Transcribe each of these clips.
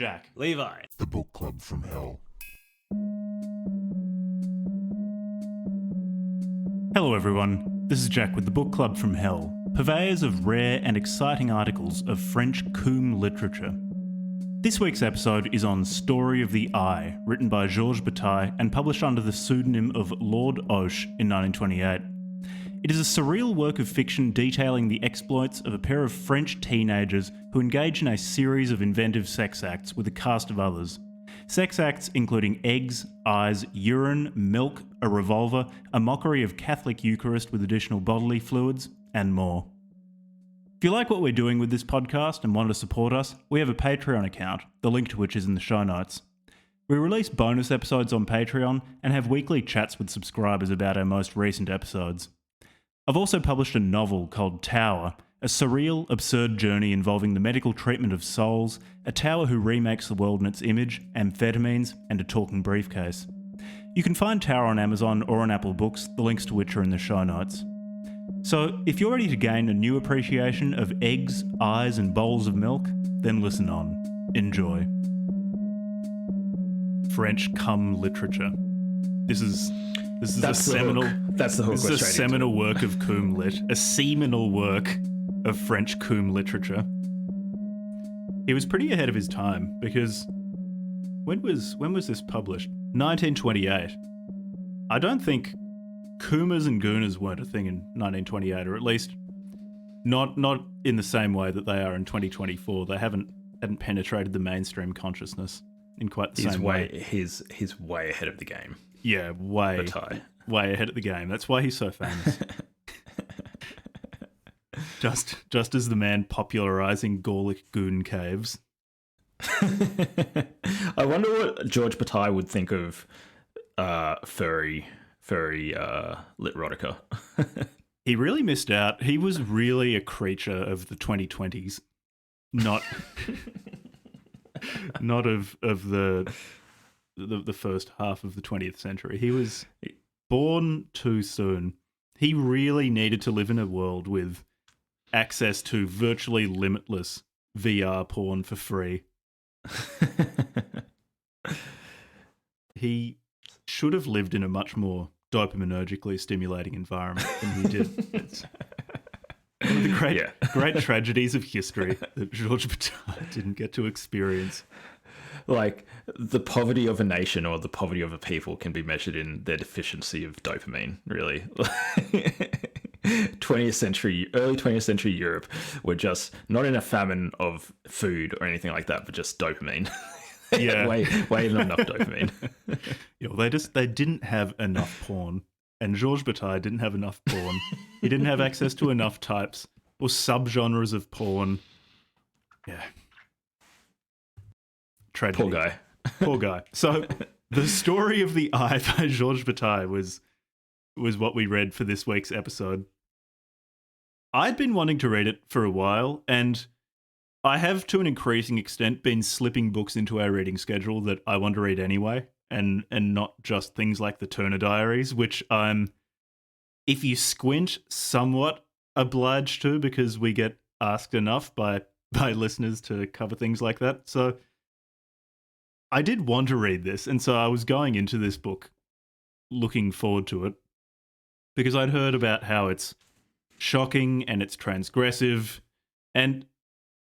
Jack. Levi. The Book Club from Hell. Hello everyone, this is Jack with the Book Club from Hell, purveyors of rare and exciting articles of French coom literature. This week's episode is on Story of the Eye, written by Georges Bataille and published under the pseudonym of Lord Hoche in 1928. It is a surreal work of fiction detailing the exploits of a pair of French teenagers who engage in a series of inventive sex acts with a cast of others. Sex acts including eggs, eyes, urine, milk, a revolver, a mockery of Catholic Eucharist with additional bodily fluids, and more. If you like what we're doing with this podcast and want to support us, we have a Patreon account, the link to which is in the show notes. We release bonus episodes on Patreon and have weekly chats with subscribers about our most recent episodes. I've also published a novel called Tower, a surreal, absurd journey involving the medical treatment of souls, a tower who remakes the world in its image, amphetamines, and a talking briefcase. You can find Tower on Amazon or on Apple Books, the links to which are in the show notes. So, if you're ready to gain a new appreciation of eggs, eyes, and bowls of milk, then listen on. Enjoy. French cum literature. This is a seminal. That's the hook. This is a seminal work of coom-lit, a seminal work of French coom literature. He was pretty ahead of his time because when was this published? 1928. I don't think coomers and gooners weren't a thing in 1928, or at least not in the same way that they are in 2024. They hadn't penetrated the mainstream consciousness in quite the same way. He's way ahead of the game. Yeah, way ahead of the game. That's why he's so famous. just as the man popularizing Gallic goon caves. I wonder what Georges Bataille would think of furry literatica. He really missed out. He was really a creature of the 2020s, not of the first half of the 20th century. He was born too soon. He really needed to live in a world with access to virtually limitless VR porn for free. He should have lived in a much more dopaminergically stimulating environment than he did. It's one of the great tragedies of history that Georges Bataille didn't get to experience. Like, the poverty of a nation or the poverty of a people can be measured in their deficiency of dopamine, really. 20th century, early 20th century Europe were just not in a famine of food or anything like that, but just dopamine. Yeah. way not enough dopamine. Yeah, well, they didn't have enough porn, and Georges Bataille didn't have enough porn. He didn't have access to enough types or subgenres of porn. Yeah. Tragedy. Poor guy. So, the Story of the Eye by Georges Bataille was what we read for this week's episode. I'd been wanting to read it for a while, and I have, to an increasing extent, been slipping books into our reading schedule that I want to read anyway, and not just things like the Turner Diaries, which I'm, if you squint, somewhat obliged to, because we get asked enough by listeners to cover things like that. So I did want to read this, and so I was going into this book looking forward to it because I'd heard about how it's shocking and it's transgressive, and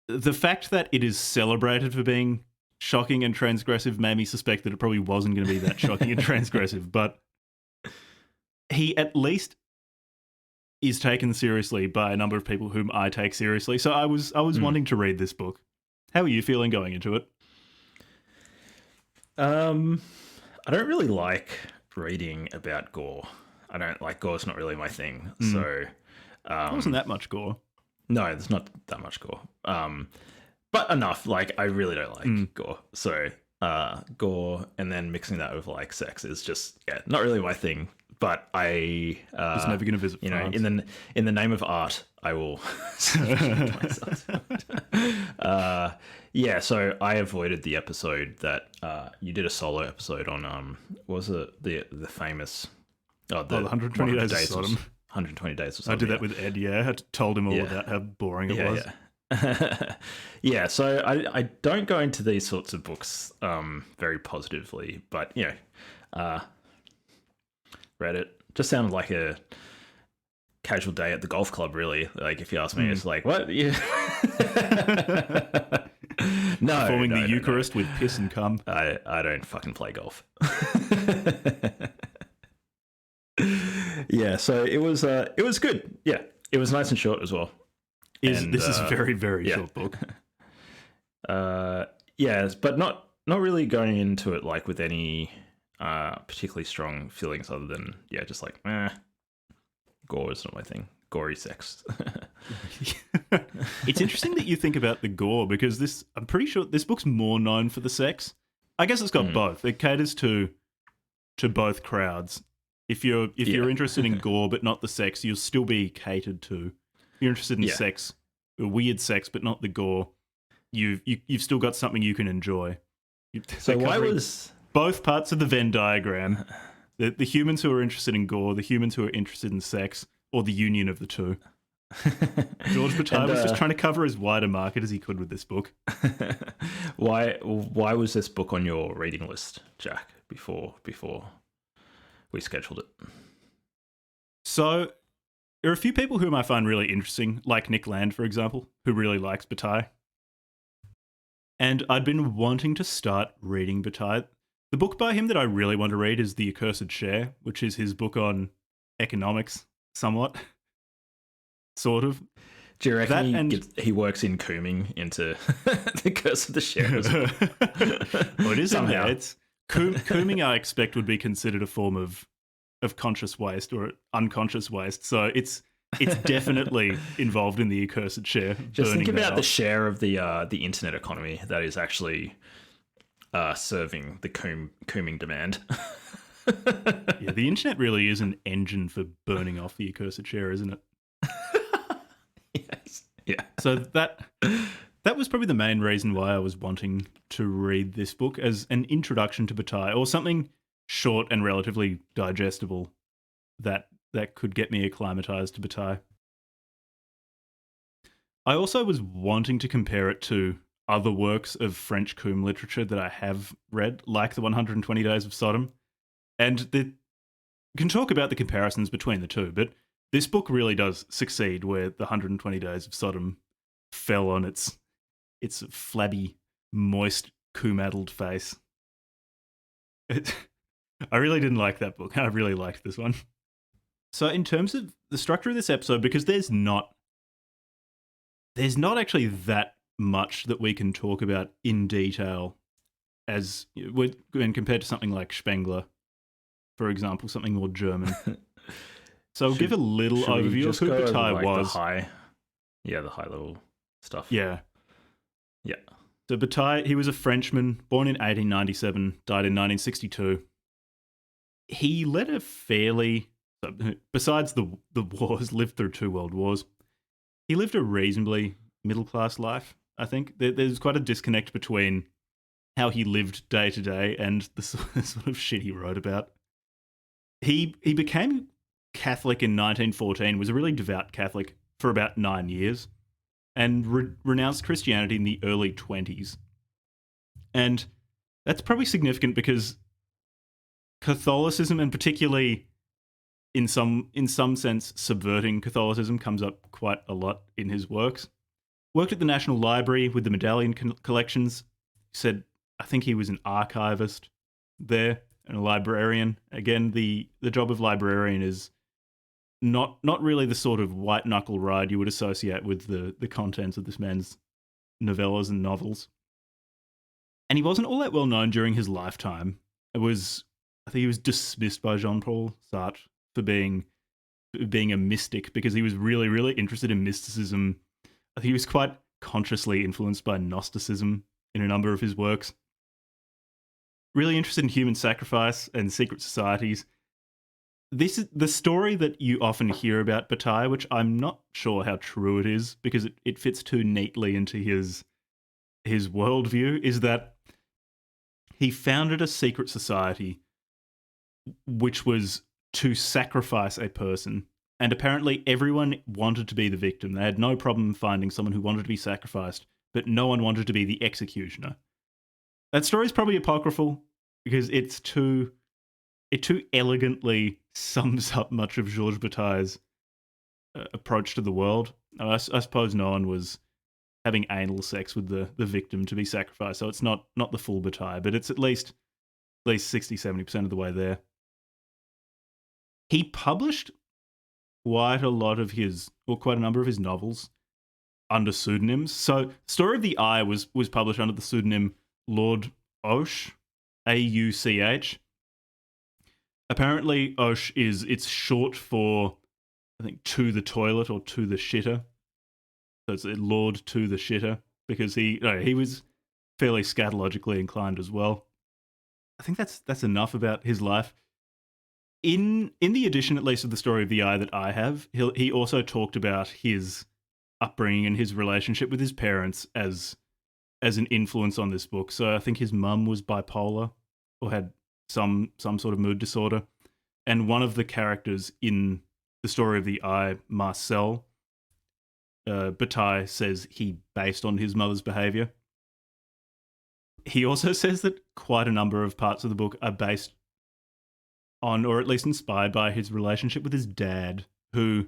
the fact that it is celebrated for being shocking and transgressive made me suspect that it probably wasn't going to be that shocking and transgressive, but he at least is taken seriously by a number of people whom I take seriously. So I was wanting to read this book. How are you feeling going into it? I don't really like reading about gore. I don't like gore. It's not really my thing. So There wasn't that much gore. No, there's not that much gore. But enough. Like, I really don't like gore. So gore and then mixing that with like sex is just not really my thing. But I was never going to visit France. in the name of art, I will. So I avoided the episode that you did a solo episode on. What was it the famous? The 120 Days of Sodom. 120 Days of Sodom. I did that with Ed. Yeah, I told him all about how boring it was. Yeah. Yeah, so I don't go into these sorts of books very positively, but read it. Just sounded like a casual day at the golf club, really. Like, if you ask me, it's like, what? Yeah. No, Performing no, the no, Eucharist with piss and cum. I don't fucking play golf. Yeah, so it was good. Yeah, it was nice and short as well. This is a very, very yeah. short book. Yeah, but not really going into it like with any particularly strong feelings other than just like gore is not my thing. Gory sex. It's interesting that you think about the gore because I'm pretty sure this book's more known for the sex. I guess it's got both. It caters to both crowds. If you're interested in gore but not the sex, you'll still be catered to. If you're interested in sex, weird sex but not the gore, you've still got something you can enjoy. So why was both parts of the Venn diagram? The humans who are interested in gore, the humans who are interested in sex, or the union of the two. George Bataille was just trying to cover as wide a market as he could with this book. Why was this book on your reading list, Jack, before we scheduled it? So there are a few people whom I find really interesting, like Nick Land, for example, who really likes Bataille. And I'd been wanting to start reading Bataille. The book by him that I really want to read is The Accursed Share, which is his book on economics, somewhat. Sort of. Do you reckon he works in cooming into The Curse of the Share? Well, it is somehow. It's cooming, I expect, would be considered a form of conscious waste or unconscious waste. So it's definitely involved in The Accursed Share. Just think about the share of the internet economy that is actually serving the cooming demand. Yeah, the internet really is an engine for burning off The Accursed Share, isn't it? Yes. Yeah. So that was probably the main reason why I was wanting to read this book as an introduction to Bataille, or something short and relatively digestible that could get me acclimatized to Bataille. I also was wanting to compare it to other works of French coom literature that I have read, like the 120 Days of Sodom. And you can talk about the comparisons between the two, but this book really does succeed where the 120 Days of Sodom fell on its flabby, moist, coom-addled face. I really didn't like that book. I really liked this one. So in terms of the structure of this episode, because there's not actually that much that we can talk about in detail as when compared to something like Spengler, for example, something more German. So I'll give a little overview of who Bataille was. The high level stuff. Yeah. Yeah. So Bataille, he was a Frenchman, born in 1897, died in 1962. He led a fairly, besides the wars, lived through 2 world wars. He lived a reasonably middle-class life, I think. There's quite a disconnect between how he lived day to day and the sort of shit he wrote about. He became Catholic in 1914, was a really devout Catholic for about 9 years, and renounced Christianity in the early 20s. And that's probably significant because Catholicism, and particularly in some sense subverting Catholicism, comes up quite a lot in his works. Worked at the National Library with the medallion collections. Said, I think he was an archivist there and a librarian. Again, the job of librarian is not really the sort of white knuckle ride you would associate with the contents of this man's novellas and novels. And he wasn't all that well known during his lifetime. I think he was dismissed by Jean-Paul Sartre for being a mystic because he was really, really interested in mysticism. I think he was quite consciously influenced by Gnosticism in a number of his works. Really interested in human sacrifice and secret societies. This is the story that you often hear about Bataille, which I'm not sure how true it is because it fits too neatly into his worldview, is that he founded a secret society which was to sacrifice a person And apparently everyone wanted to be the victim. They had no problem finding someone who wanted to be sacrificed, but no one wanted to be the executioner. That story is probably apocryphal because it too elegantly sums up much of Georges Bataille's approach to the world. I suppose no one was having anal sex with the victim to be sacrificed, so it's not the full Bataille, but it's at least 60-70% of the way there. He published quite a number of his novels under pseudonyms. So Story of the Eye was published under the pseudonym Lord Auch, Auch. Apparently Auch it's short for, I think, to the toilet or to the shitter. So it's Lord to the shitter, because he was fairly scatologically inclined as well. I think that's enough about his life. In the edition, at least, of the Story of the Eye that I have, he also talked about his upbringing and his relationship with his parents as an influence on this book. So I think his mum was bipolar or had some sort of mood disorder. And one of the characters in the Story of the Eye, Marcel, Bataille says he based on his mother's behaviour. He also says that quite a number of parts of the book are based on, or at least inspired by, his relationship with his dad, who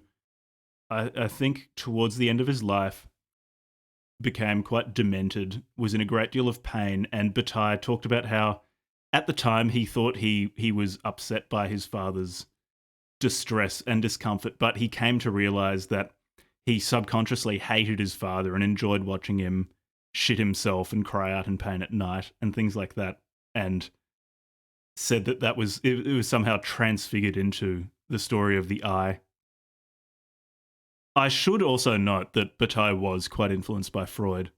I think towards the end of his life became quite demented, was in a great deal of pain, and Bataille talked about how at the time he thought he was upset by his father's distress and discomfort, but he came to realise that he subconsciously hated his father and enjoyed watching him shit himself and cry out in pain at night and things like that, and said that it was somehow transfigured into the Story of the Eye. I should also note that Bataille was quite influenced by Freud.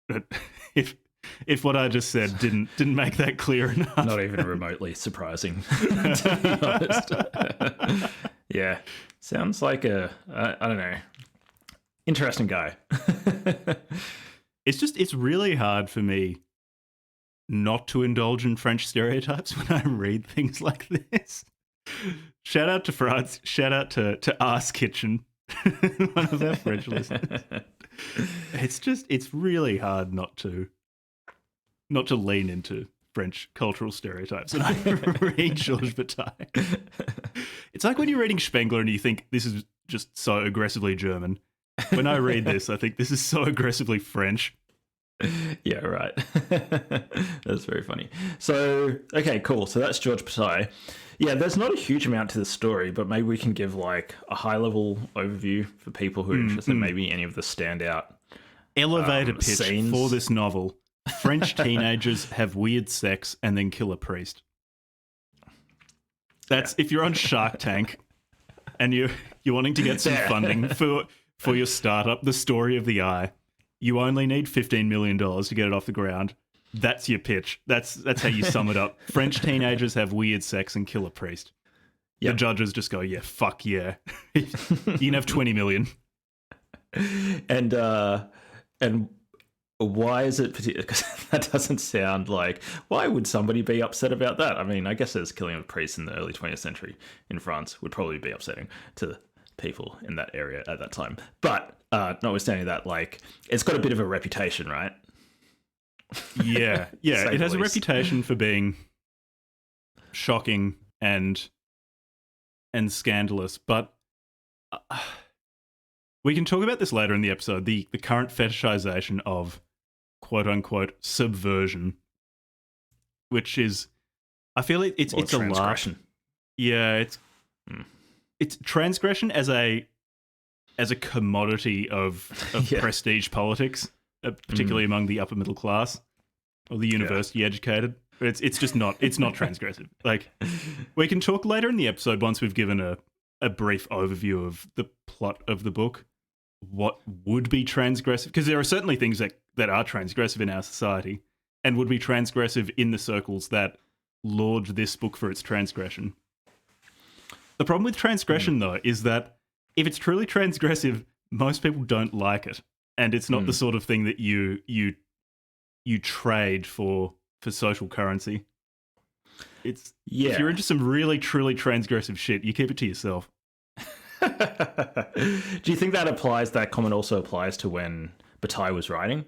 But if what I just said didn't make that clear enough, not even remotely surprising, to be honest. Yeah, sounds like I don't know, interesting guy. It's really hard for me not to indulge in French stereotypes when I read things like this. Shout out to France. Shout out to Ass Kitchen, one of our French listeners. It's really hard not to lean into French cultural stereotypes when I read Georges Bataille. It's like when you're reading Spengler and you think this is just so aggressively German. When I read this, I think this is so aggressively French. Yeah, right. That's very funny. So, okay, cool. So that's Georges Bataille. Yeah, there's not a huge amount to the story, but maybe we can give like a high-level overview for people who are interested. Maybe any of the standout elevator pitch scenes for this novel: French teenagers have weird sex and then kill a priest. That's if you're on Shark Tank and you're wanting to get some funding for your startup, the Story of the Eye. You only need $15 million to get it off the ground. That's your pitch. That's how you sum it up. French teenagers have weird sex and kill a priest. Yep. The judges just go, yeah, fuck yeah. You can have 20 million. And why is it particular? Because that doesn't sound like, why would somebody be upset about that? I mean, I guess there's killing of priests in the early 20th century in France would probably be upsetting to people in that area at that time. But notwithstanding that, like, it's got a bit of a reputation, right? Yeah. It has a reputation for being shocking and scandalous. But we can talk about this later in the episode. The current fetishization of quote unquote subversion, which is, I feel it's a laugh. Yeah, it's transgression as a commodity of prestige politics, particularly among the upper middle class or the university educated. It's just not transgressive. Like, we can talk later in the episode once we've given a brief overview of the plot of the book, what would be transgressive, because there are certainly things that are transgressive in our society and would be transgressive in the circles that laud this book for its transgression. The problem with transgression, though, is that if it's truly transgressive, most people don't like it, and it's not the sort of thing that you trade for social currency. If you're into some really truly transgressive shit, you keep it to yourself. Do you think that comment also applies to when Bataille was writing?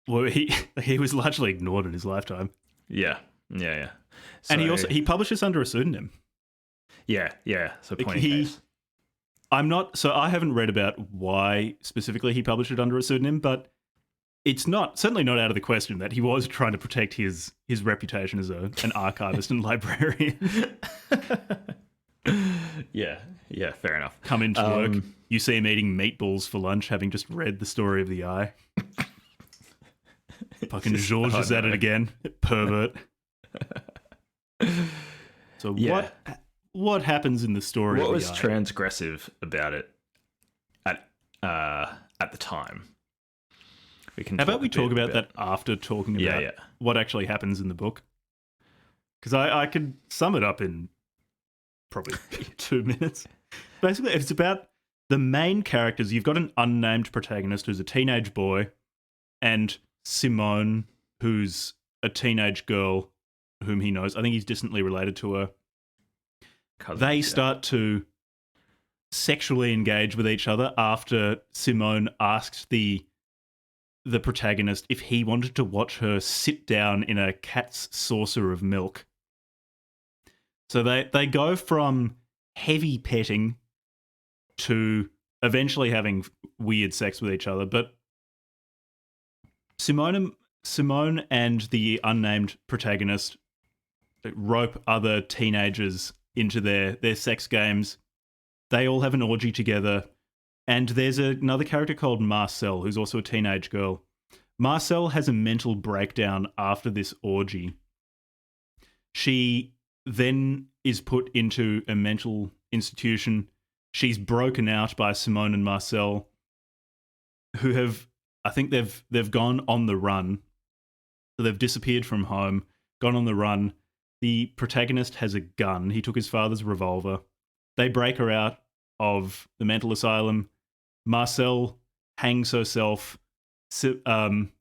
Well, he was largely ignored in his lifetime. Yeah. So, And he publishes under a pseudonym. Yeah. So point in He- case. I haven't read about why specifically he published it under a pseudonym, but it's certainly not out of the question that he was trying to protect his reputation as an archivist and librarian. Yeah, fair enough. Come into work, you see him eating meatballs for lunch, having just read The Story of the Eye. Fucking George is at it again, pervert. So Yeah. what happens in the story? What of was the Eye? transgressive about it at the time? How about we talk about that after talking about what actually happens in the book? Because I could sum it up in probably 2 minutes. Basically, it's about the main characters. You've got an unnamed protagonist who's a teenage boy, and Simone, who's a teenage girl whom he knows. I think he's distantly related to her. They start to sexually engage with each other after Simone asked the protagonist if he wanted to watch her sit down in a cat's saucer of milk. So they go from heavy petting to eventually having weird sex with each other. But Simone and the unnamed protagonist rope other teenagers into their sex games. They all have an orgy together. And there's another character called Marcel, who's also a teenage girl. Marcel has a mental breakdown after this orgy. She then is put into a mental institution. She's broken out by Simone and Marcel, who they've gone on the run. So they've disappeared from home, gone on the run. The protagonist has a gun. He took his father's revolver. They break her out of the mental asylum. Marcel hangs herself. Simone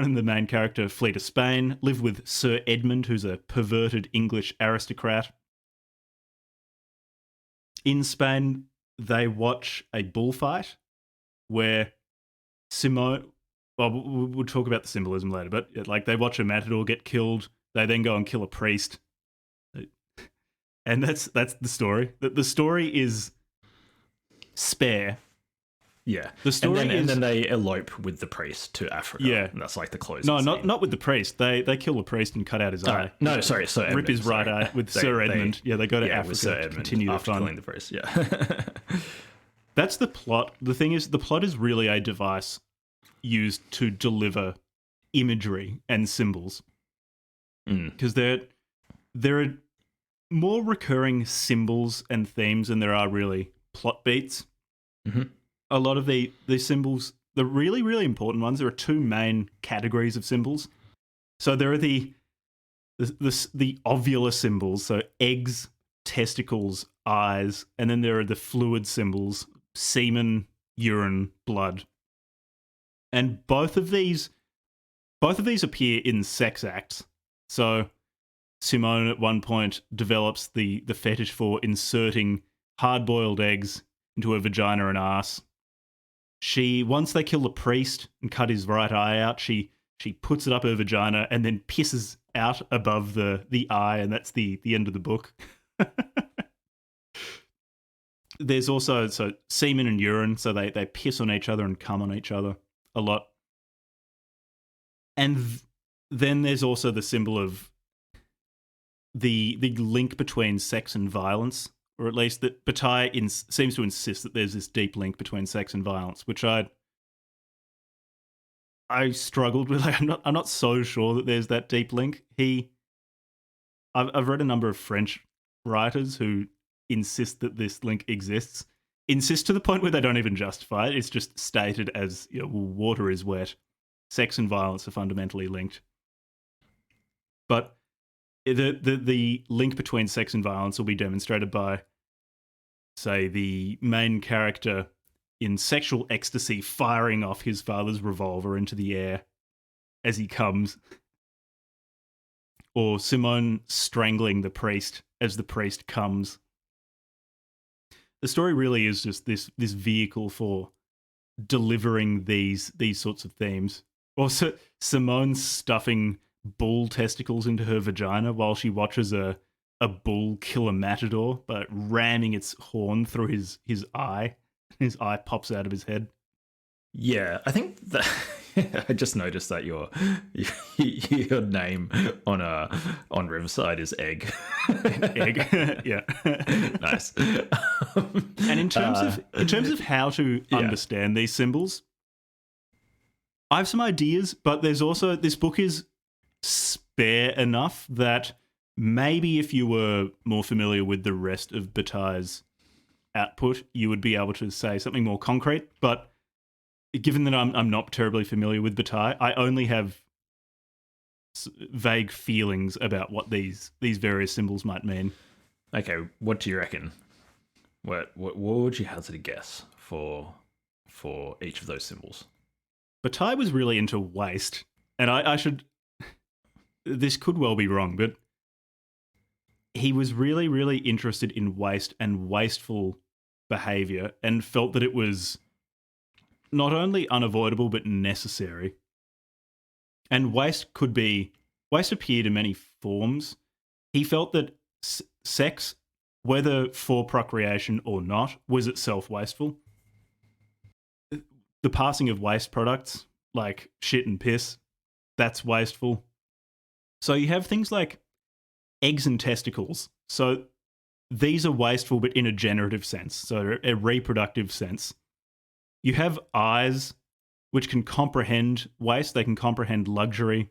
and the main character flee to Spain, live with Sir Edmund, who's a perverted English aristocrat. In Spain, they watch a bullfight where Simone... Well, we'll talk about the symbolism later, but like they watch a matador get killed. They then go and kill a priest. And that's the story. The story is spare. Yeah. The story and then they elope with the priest to Africa. Yeah. And that's like the closing No, scene. not with the priest. They kill the priest and cut out his eye. No, sorry. So Rip Edmund, his right eye with Sir Edmund. They go to Africa to continue the after fun. killing the priest. Yeah. That's the plot. The thing is, the plot is really a device used to deliver imagery and symbols. Because there are more recurring symbols and themes than there are really plot beats. Mm-hmm. A lot of the symbols, the really, really important ones, there are two main categories of symbols. So there are the ovular symbols, so eggs, testicles, eyes, and then there are the fluid symbols, semen, urine, blood. And both of these appear in sex acts. So Simone at one point develops the fetish for inserting hard-boiled eggs into her vagina and ass. Once they kill the priest and cut his right eye out, she puts it up her vagina and then pisses out above the eye, and that's the end of the book. There's also semen and urine, so they piss on each other and cum on each other a lot. And then there's also the symbol of the link between sex and violence, or at least that Bataille seems to insist that there's this deep link between sex and violence, which I struggled with. Like, I'm not so sure that there's that deep link. I've read a number of French writers who insist that this link exists. Insist to the point where they don't even justify it. It's just stated as, water is wet. Sex and violence are fundamentally linked. But the link between sex and violence will be demonstrated by, say, the main character in sexual ecstasy firing off his father's revolver into the air as he comes, or Simone strangling the priest as the priest comes. the story really is just this vehicle for delivering these sorts of themes. Also, Simone stuffing bull testicles into her vagina while she watches a bull kill a matador by ramming its horn through his eye. His eye pops out of his head. Yeah, I think that I just noticed that your name on Riverside is Egg. Egg, yeah, nice. And in terms of how to understand these symbols, I have some ideas, but there's also this book is spare enough that maybe if you were more familiar with the rest of Bataille's output, you would be able to say something more concrete. But given that I'm not terribly familiar with Bataille, I only have vague feelings about what these various symbols might mean. Okay, what do you reckon? What would you hazard a guess for each of those symbols? Bataille was really into waste, and I should. This could well be wrong, but he was really, really interested in waste and wasteful behavior, and felt that it was not only unavoidable but necessary. And waste appeared in many forms. He felt that sex, whether for procreation or not, was itself wasteful. The passing of waste products, like shit and piss, that's wasteful. So you have things like eggs and testicles. So these are wasteful, but in a generative sense, so a reproductive sense. You have eyes, which can comprehend waste. They can comprehend luxury.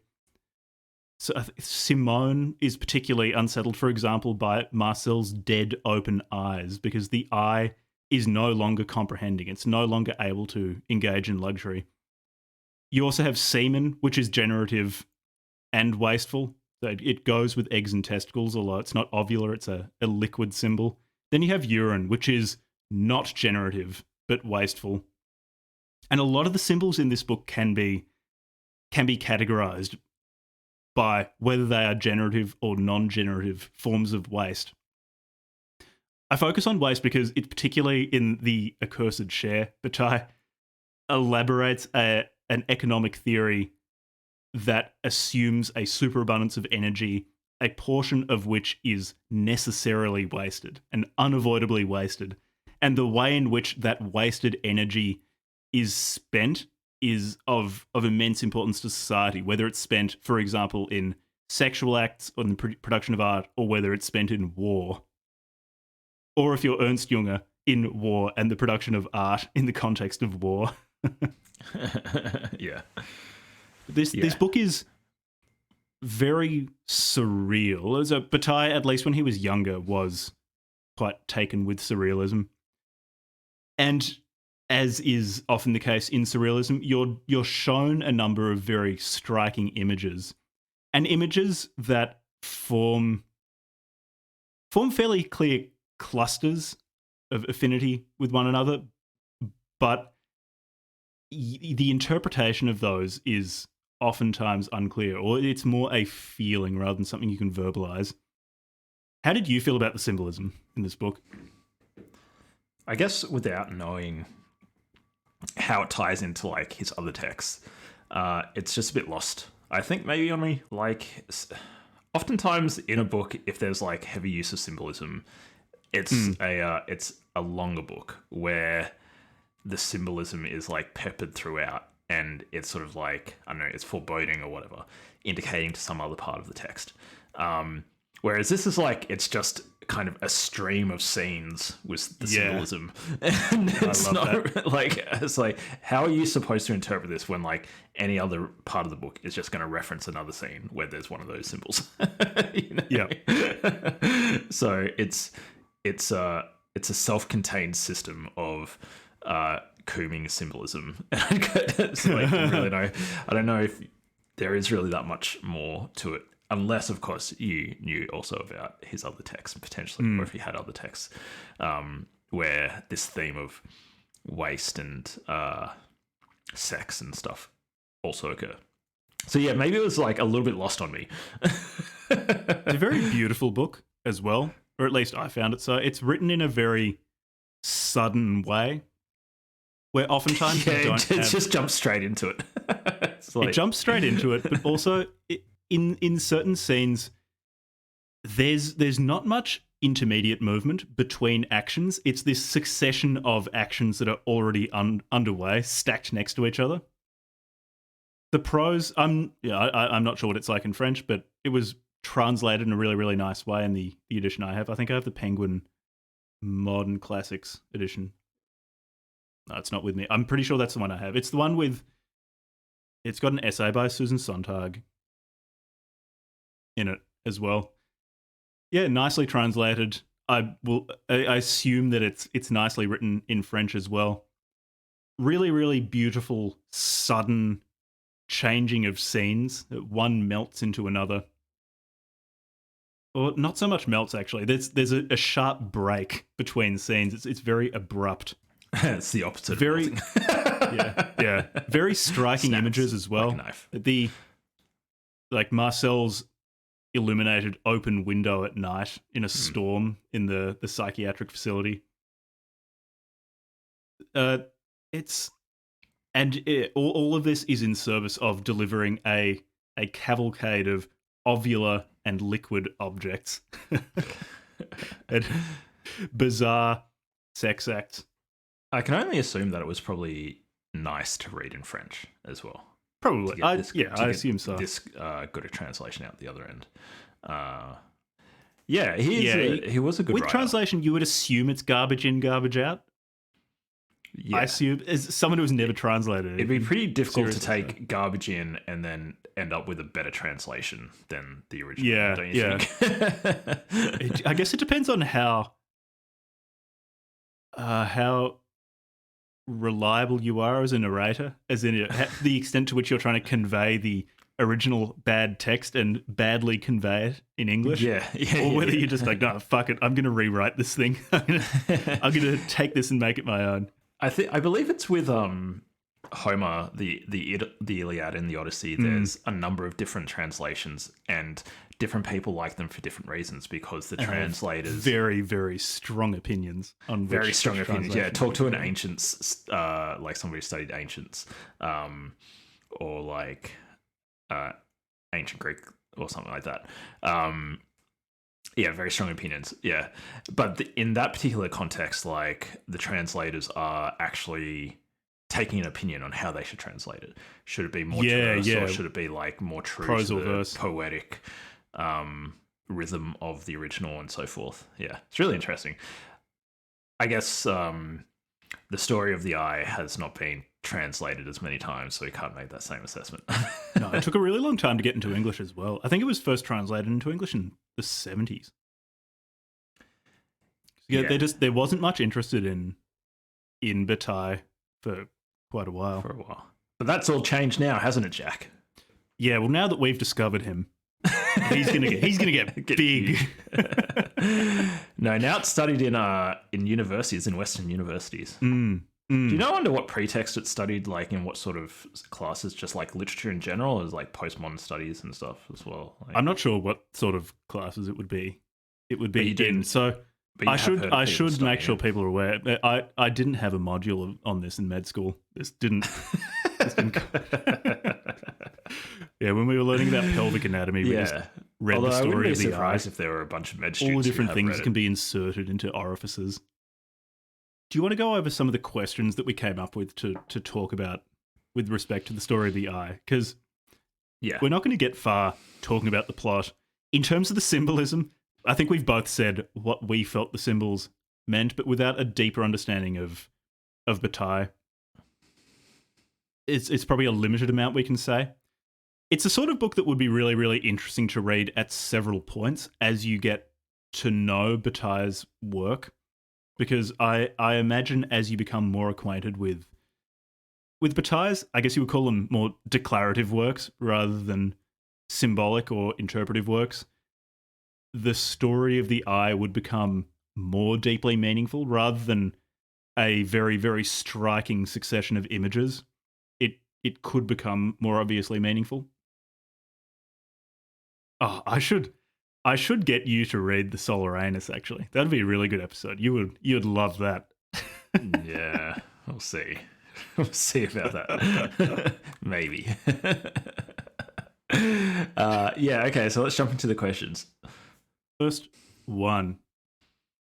So Simone is particularly unsettled, for example, by Marcel's dead open eyes, because the eye is no longer comprehending. It's no longer able to engage in luxury. You also have semen, which is generative and wasteful. So it goes with eggs and testicles, although it's not ovular, it's a liquid symbol. Then you have urine, which is not generative, but wasteful. And a lot of the symbols in this book can be categorized by whether they are generative or non-generative forms of waste. I focus on waste because it's particularly in the accursed share. Bataille elaborates an economic theory that assumes a superabundance of energy, a portion of which is necessarily wasted and unavoidably wasted. And the way in which that wasted energy is spent is of immense importance to society, whether it's spent, for example, in sexual acts or in the production of art, or whether it's spent in war. Or if you're Ernst Junger, in war and the production of art in the context of war. Yeah. This book is very surreal. As Bataille, at least when he was younger, was quite taken with surrealism. And as is often the case in surrealism, you're shown a number of very striking images, and images that form fairly clear clusters of affinity with one another, but the interpretation of those is oftentimes unclear, or it's more a feeling rather than something you can verbalize. How did you feel about the symbolism in this book? I guess without knowing how it ties into like his other texts, it's just a bit lost. I think maybe only like oftentimes in a book, if there's like heavy use of symbolism, it's a longer book where the symbolism is like peppered throughout, and it's sort of like, I don't know, it's foreboding or whatever, indicating to some other part of the text. Whereas this is like, it's just kind of a stream of scenes with the symbolism. And it's not like, it's like, how are you supposed to interpret this when like any other part of the book is just going to reference another scene where there's one of those symbols? You know? Yeah. So it's a self-contained system of cooming symbolism. It's like, I don't know if there is really that much more to it. Unless, of course, you knew also about his other texts potentially, or if he had other texts where this theme of waste and sex and stuff also occur. So yeah, maybe it was like a little bit lost on me. It's a very beautiful book as well, or at least I found it so. It's written in a very sudden way, where oftentimes you don't it have... just jumps straight into it. It's like, It jumps straight into it, but also in certain scenes, there's not much intermediate movement between actions. It's this succession of actions that are already underway, stacked next to each other. The prose, I'm not sure what it's like in French, but it was translated in a really, really nice way in the edition I have. I think I have the Penguin Modern Classics edition. No, it's not with me. I'm pretty sure that's the one I have. It's the one with... It's got an essay by Susan Sontag in it as well. Yeah, nicely translated. I assume that it's nicely written in French as well. Really, really beautiful, sudden changing of scenes. One melts into another. Or not so much melts, actually. There's a sharp break between scenes. It's very abrupt. It's the opposite. Very, of melting. yeah. Very striking Snaps images as well. like a knife. Like Marcel's illuminated open window at night in a storm in the psychiatric facility. All of this is in service of delivering a cavalcade of ovular and liquid objects and bizarre sex acts. I can only assume that it was probably nice to read in French as well. Probably. I assume so. This good a translation out the other end. He was a good With writer. translation, you would assume it's garbage in, garbage out. Yeah. I assume, as someone who's never translated it. It'd be pretty difficult to take garbage in and then end up with a better translation than the original. Yeah, don't you think? I guess it depends on how reliable you are as a narrator, as in the extent to which you're trying to convey the original bad text and badly convey it in English. Or whether you're just like, no, fuck it, I'm going to rewrite this thing. I'm going to take this and make it my own. I believe it's with Homer, the Iliad and the Odyssey. There's a number of different translations, and different people like them for different reasons because the translators very, very strong opinions on very strong opinions. Yeah, talk to an ancients, like somebody who studied ancients, or like ancient Greek or something like that. Yeah, very strong opinions. Yeah, but in that particular context, like the translators are actually taking an opinion on how they should translate it. Should it be more terse, or should it be like more true prose to or the verse, poetic rhythm of the original and so forth? Yeah, it's really interesting. I guess the story of the eye has not been translated as many times, so we can't make that same assessment. No, it took a really long time to get into English as well. I think it was first translated into English in the 70s. There wasn't much interested in Bataille for quite a while. But that's all changed now, hasn't it, Jack? Yeah, well, now that we've discovered him, he's gonna get big. No, now it's studied in universities, in Western universities. Do you know under what pretext it's studied, like in what sort of classes, just like literature in general, or is like postmodern studies and stuff as well? Like, I'm not sure what sort of classes it would be. It would be in. So I should make sure people are aware. I didn't have a module on this in med school. This didn't. Yeah, when we were learning about pelvic anatomy, we just read the story of the eye. I wouldn't be surprised if there were a bunch of med students. All the different things can be inserted into orifices. Do you want to go over some of the questions that we came up with to talk about with respect to the story of the eye? Because we're not going to get far talking about the plot. In terms of the symbolism, I think we've both said what we felt the symbols meant, but without a deeper understanding of Bataille, it's probably a limited amount we can say. It's a sort of book that would be really, really interesting to read at several points as you get to know Bataille's work. Because I imagine as you become more acquainted with Bataille's, I guess you would call them more declarative works rather than symbolic or interpretive works, the story of the eye would become more deeply meaningful rather than a very, very striking succession of images. It could become more obviously meaningful. Oh, I should get you to read the Solar Anus, actually. That'd be a really good episode. You'd love that. Yeah, we'll see. We'll see about that. Maybe. Yeah, okay, so let's jump into the questions. First one.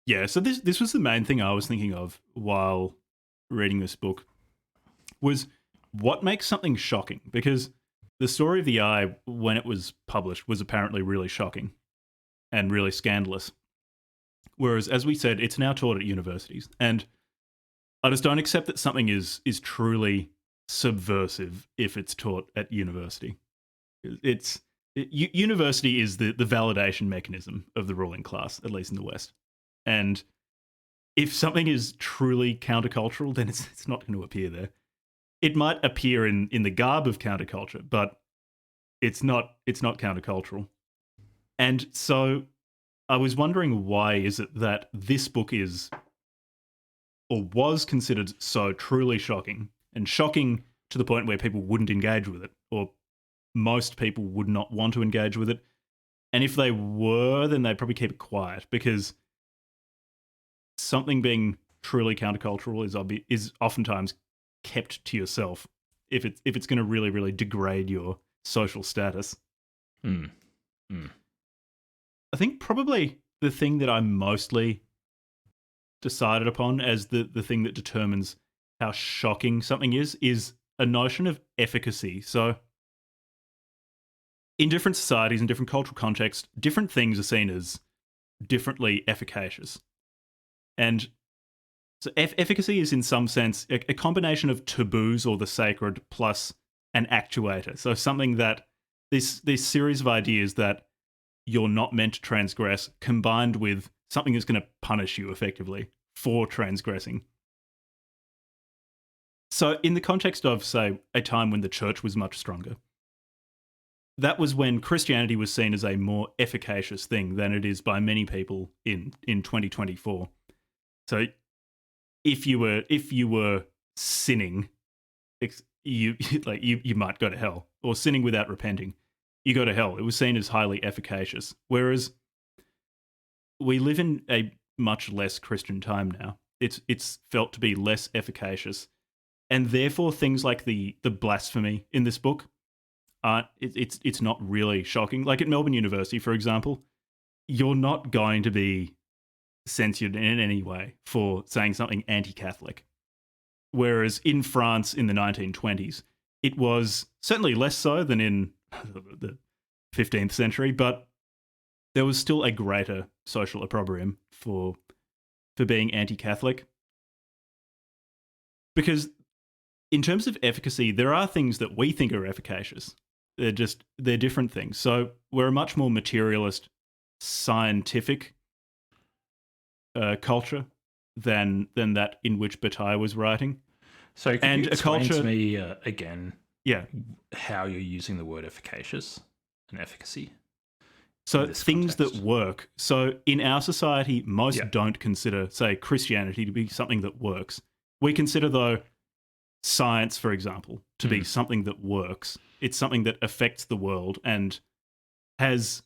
Yeah, so this was the main thing I was thinking of while reading this book was what makes something shocking? Because the story of the eye, when it was published, was apparently really shocking and really scandalous. Whereas, as we said, it's now taught at universities. And I just don't accept that something is truly subversive if it's taught at university. University is the validation mechanism of the ruling class, at least in the West. And if something is truly countercultural, then it's not going to appear there. It might appear in the garb of counterculture, but it's not countercultural. And so I was wondering, why is it that this book is or was considered so truly shocking, and shocking to the point where people wouldn't engage with it, or most people would not want to engage with it. And if they were, then they'd probably keep it quiet, because something being truly countercultural is oftentimes kept to yourself if it's going to really, really degrade your social status. Mm. Mm. I think probably the thing that I mostly decided upon as the thing that determines how shocking something is a notion of efficacy. So in different societies and different cultural contexts, different things are seen as differently efficacious. And so efficacy is in some sense a combination of taboos or the sacred plus an actuator. So something that this series of ideas that you're not meant to transgress, combined with something that's going to punish you effectively for transgressing. So in the context of, say, a time when the church was much stronger, that was when Christianity was seen as a more efficacious thing than it is by many people in 2024. So if you were sinning, you might go to hell, or sinning without repenting, you go to hell. It was seen as highly efficacious. Whereas we live in a much less Christian time now. It's felt to be less efficacious, and therefore things like the blasphemy in this book aren't. It's not really shocking. Like at Melbourne University, for example, you're not going to be censored in any way for saying something anti-Catholic. Whereas in France in the 1920s, it was certainly less so than in the 15th century, but there was still a greater social opprobrium for being anti-Catholic. Because in terms of efficacy, there are things that we think are efficacious. They're different things. So we're a much more materialist, scientific culture than that in which Bataille was writing. So can you explain to me again, yeah, how you're using the word efficacious and efficacy? So things that work. So in our society, most don't consider, say, Christianity to be something that works. We consider, though, science, for example, to be something that works. It's something that affects the world and has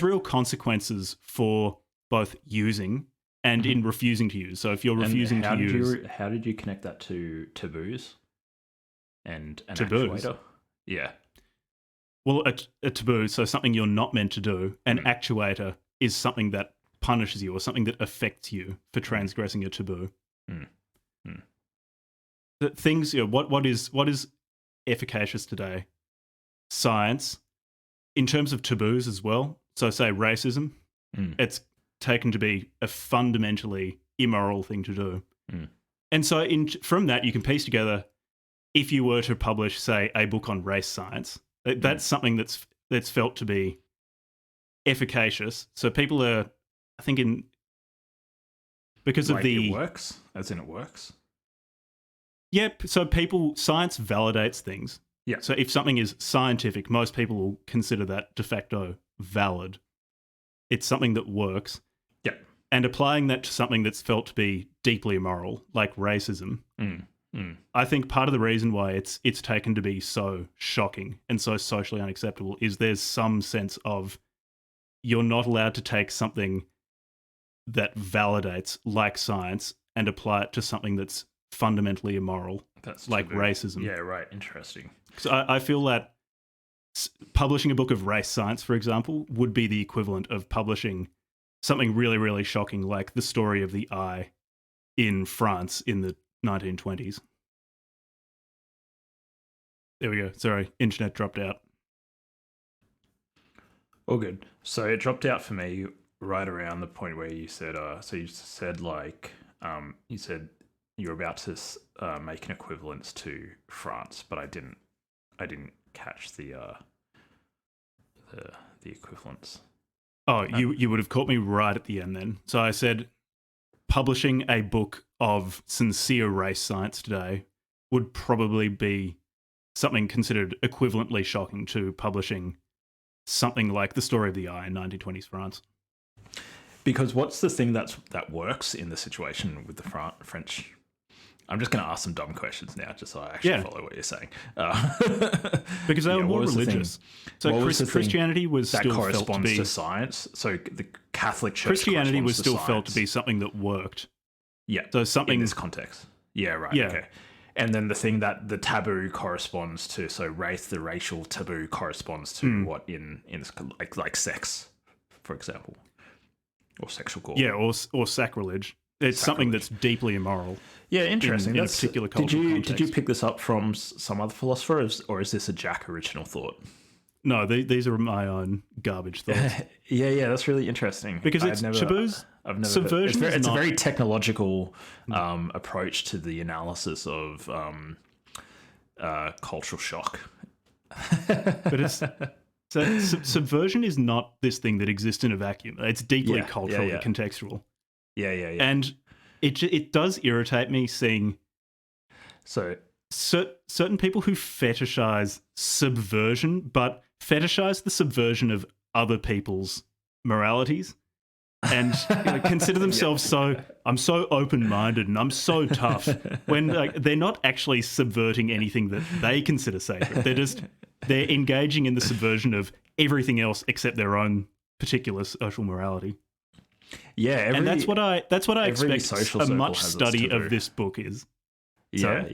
real consequences for both using and in refusing to use. So if you're refusing to use... How did you connect that to taboos and an taboos? Actuator? Yeah. Well, a taboo, so something you're not meant to do. An actuator is something that punishes you or something that affects you for transgressing a taboo. Things, what is efficacious today? Science. In terms of taboos as well, so say racism, it's taken to be a fundamentally immoral thing to do. And so from that, you can piece together, if you were to publish, say, a book on race science, that's something that's felt to be efficacious. So people are, I think, because of it works, as in it works. Yep. So science validates things. Yeah. So if something is scientific, most people will consider that de facto valid. It's something that works. Yeah. And applying that to something that's felt to be deeply immoral, like racism, I think part of the reason why it's taken to be so shocking and so socially unacceptable is there's some sense of you're not allowed to take something that validates, like science, and apply it to something that's fundamentally immoral, That's like taboo. racism. Yeah, right. Interesting. So I feel that publishing a book of race science, for example, would be the equivalent of publishing something really, really shocking, like the story of the eye in France in the 1920s. There we go. Sorry, internet dropped out. All good. So it dropped out for me right around the point where you said, so you said like, you said you're about to make an equivalence to France, but I didn't catch the equivalence. Oh, you would have caught me right at the end then. So I said publishing a book of sincere race science today would probably be something considered equivalently shocking to publishing something like the story of the eye in 1920s France. Because what's the thing that works in the situation with the French? I'm just going to ask some dumb questions now, just so I actually follow what you're saying. Because they were more religious. So Christianity was that still corresponds felt to be to science. So the Catholic Church Christianity was still science. felt to be something that worked. Yeah. So something in this context. Yeah. Right. Yeah. Okay. And then the thing that the taboo corresponds to, so the racial taboo corresponds to what in this, like sex, for example, or sexual core. Yeah, or sacrilege. It's something that's deeply immoral. Yeah, interesting. In a particular cultural context. Did you pick this up from some other philosopher, or is this a Jack original thought? No, these are my own garbage thoughts. yeah, that's really interesting. Because taboos. Subversion. It's a very technological approach to the analysis of cultural shock. But it's subversion is not this thing that exists in a vacuum. It's deeply culturally contextual. Yeah. And it does irritate me seeing certain people who fetishize subversion, but fetishize the subversion of other people's moralities. And consider themselves I'm so open-minded and I'm so tough, when they're not actually subverting anything that they consider sacred. They're engaging in the subversion of everything else except their own particular social morality. Yeah, and that's what I expect a much study of this book is. Yeah.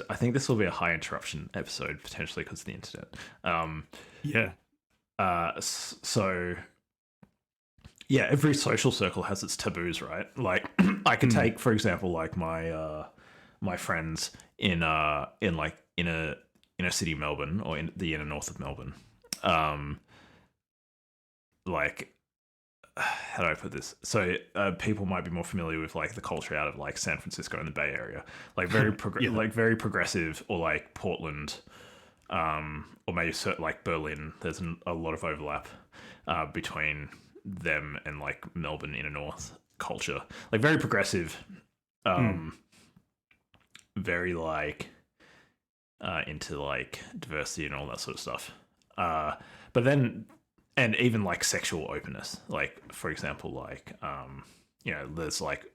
I think this will be a high interruption episode potentially because of the internet. Yeah, every social circle has its taboos, right? Like, I could take, for example, like my friends in inner city Melbourne, or in the inner north of Melbourne. Like, how do I put this? So people might be more familiar with like the culture out of like San Francisco and the Bay Area, like very like very progressive, or like Portland, or maybe like Berlin. There's a lot of overlap between them and like Melbourne inner north culture, like very progressive, very like into like diversity and all that sort of stuff, but then, and even like sexual openness, like for example, like there's like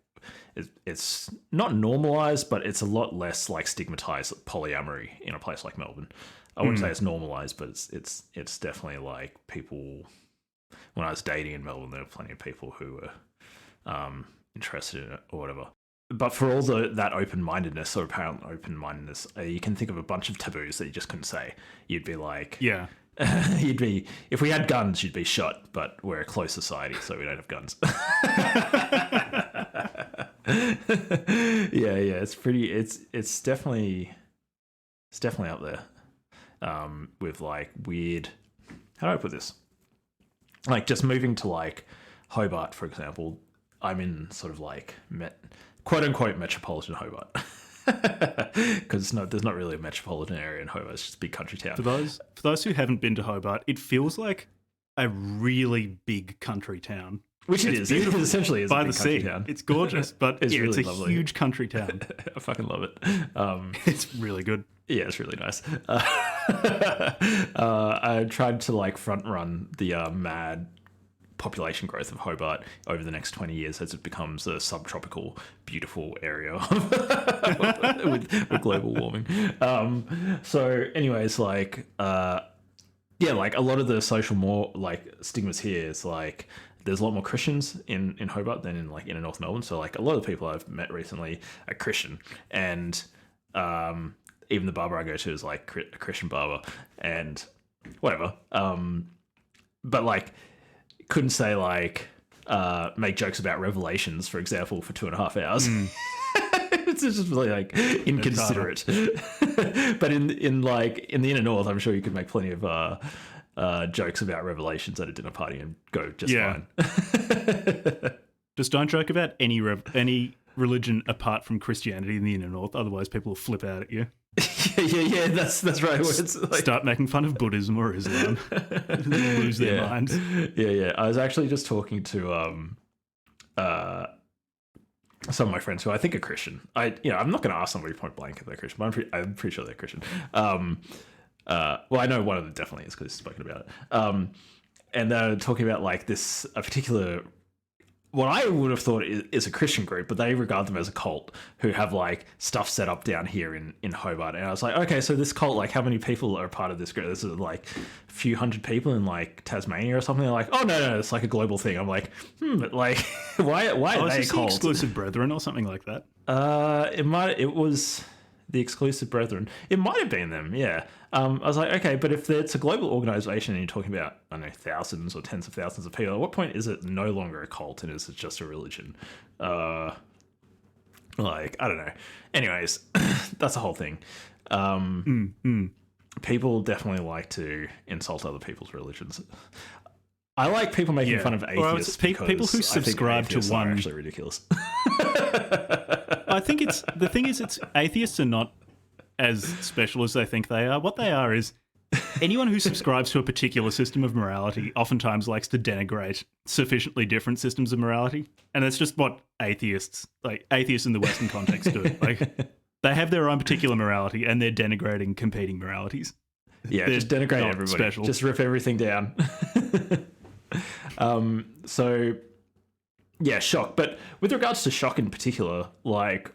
it's not normalized, but it's a lot less like stigmatized polyamory in a place like Melbourne. I wouldn't say it's normalized, but it's definitely like people. When I was dating in Melbourne, there were plenty of people who were interested in it or whatever. But for all that open-mindedness, or apparent open-mindedness, you can think of a bunch of taboos that you just couldn't say. You'd be like, you'd be, if we had guns, you'd be shot. But we're a closed society, so we don't have guns. yeah. It's definitely up there. With like weird. How do I put this? Like just moving to like Hobart, for example, I'm in sort of like quote unquote metropolitan Hobart, because there's not really a metropolitan area in Hobart. It's just a big country town. For those who haven't been to Hobart, it feels like a really big country town. Which it is. It essentially is by a big the country sea. Town. It's gorgeous, but it's really it's a lovely. huge country town. I fucking love it. It's really good. Yeah, it's really nice. I tried to like front run the mad population growth of Hobart over the next 20 years as it becomes a subtropical, beautiful area with global warming. So anyways, like, like a lot of the social like stigmas here is like there's a lot more Christians in Hobart than in like inner North Melbourne. So like a lot of the people I've met recently are Christian, and even the barber I go to is like a Christian barber, and whatever. But like couldn't say like make jokes about Revelations, for example, for 2.5 hours. It's just really like inconsiderate. But in the inner North, I'm sure you could make plenty of jokes about Revelations at a dinner party and go just fine. Just don't joke about any religion apart from Christianity in the inner North, otherwise people will flip out at you. Yeah, that's right. It's like... Start making fun of Buddhism or Islam. Lose their minds. Yeah. I was actually just talking to some of my friends who I think are Christian. I'm not going to ask somebody point blank if they're Christian, but I'm pretty sure they're Christian. Well, I know one of them definitely is because he's spoken about it. And they're talking about like a particular, what I would have thought is a Christian group, but they regard them as a cult who have like stuff set up down here in Hobart. And I was like, okay, so this cult, like how many people are a part of this group? This is like a few hundred people in like Tasmania or something. They're like, oh no, it's like a global thing. I'm like, like why are they a cult? Exclusive Brethren or something like that? It was the Exclusive Brethren. It might have been them, yeah. I was like, okay, but if it's a global organization and you're talking about, I don't know, thousands or tens of thousands of people, at what point is it no longer a cult and is it just a religion? Like, I don't know. Anyways, that's the whole thing. People definitely like to insult other people's religions. I like people making fun of atheists people who subscribe to one. Are actually ridiculous. I think it's atheists are not as special as they think they are. What they are is anyone who subscribes to a particular system of morality oftentimes likes to denigrate sufficiently different systems of morality, and that's just what atheists in the Western context do. Like they have their own particular morality, and they're denigrating competing moralities. Yeah, they're just denigrate everybody. Special. Just rip everything down. So yeah, shock. But with regards to shock in particular, like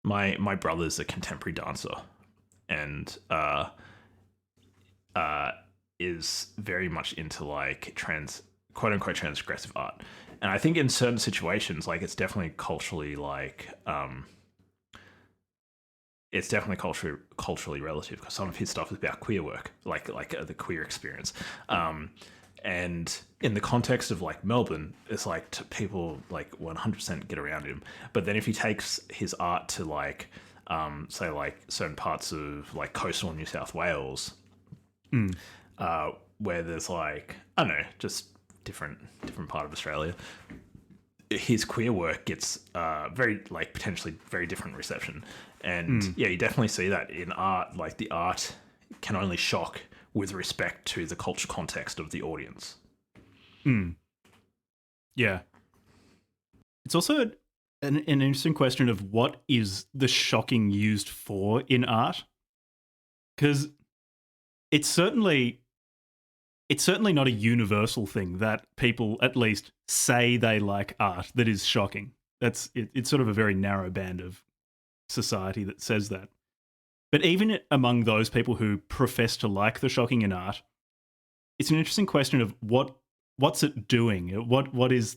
my brother's a contemporary dancer and is very much into like quote unquote transgressive art. And I think in certain situations, like it's definitely culturally like it's definitely culturally relative, because some of his stuff is about queer work, like the queer experience. And in the context of like Melbourne, it's like people like 100% get around him. But then if he takes his art to like, say like certain parts of like coastal New South Wales, where there's like, I don't know, just different part of Australia, his queer work gets very like potentially very different reception. And yeah, you definitely see that in art. Like the art can only shock with respect to the cultural context of the audience. Yeah. It's also an interesting question of what is the shocking used for in art? Because it's certainly not a universal thing that people at least say they like art that is shocking. It's sort of a very narrow band of society that says that. But even among those people who profess to like the shocking in art, it's an interesting question of what's it doing? What is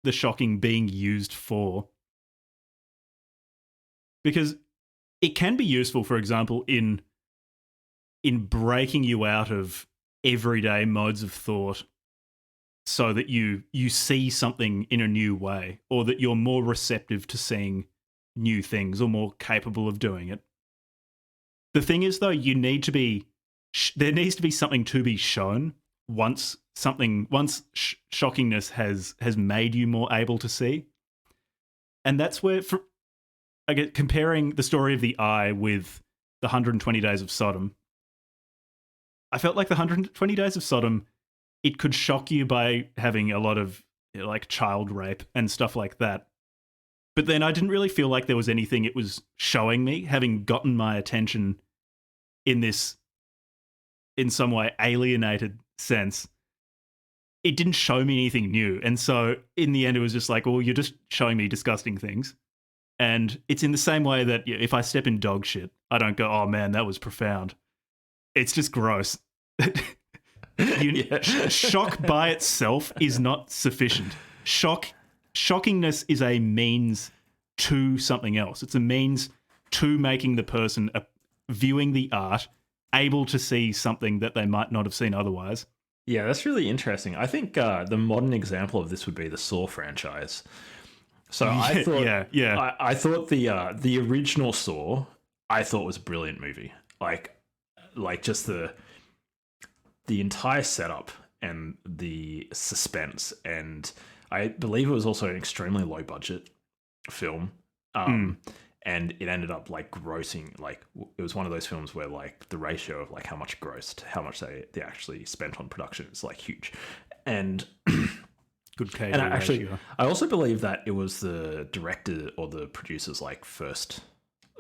the shocking being used for? Because it can be useful, for example, in breaking you out of everyday modes of thought so that you see something in a new way, or that you're more receptive to seeing new things or more capable of doing it. The thing is, though, there needs to be something to be shown once shockingness has made you more able to see. And that's where, comparing the story of the eye with the 120 Days of Sodom, I felt like the 120 Days of Sodom, it could shock you by having a lot of like child rape and stuff like that. But then I didn't really feel like there was anything it was showing me, having gotten my attention in this, in some way, alienated sense. It didn't show me anything new. And so in the end, it was just like, well, you're just showing me disgusting things. And it's in the same way that if I step in dog shit, I don't go, oh man, that was profound. It's just gross. Shock by itself is not sufficient. Shockingness is a means to something else. It's a means to making the person viewing the art able to see something that they might not have seen otherwise. Yeah, that's really interesting. I think the modern example of this would be the Saw franchise. So I thought, I thought the original Saw, I thought was a brilliant movie. Like just the entire setup and the suspense, and I believe it was also an extremely low budget film. And it ended up like grossing, like it was one of those films where like the ratio of like how much grossed, how much they actually spent on production is like huge. And good case. And I also believe that it was the director or the producer's like first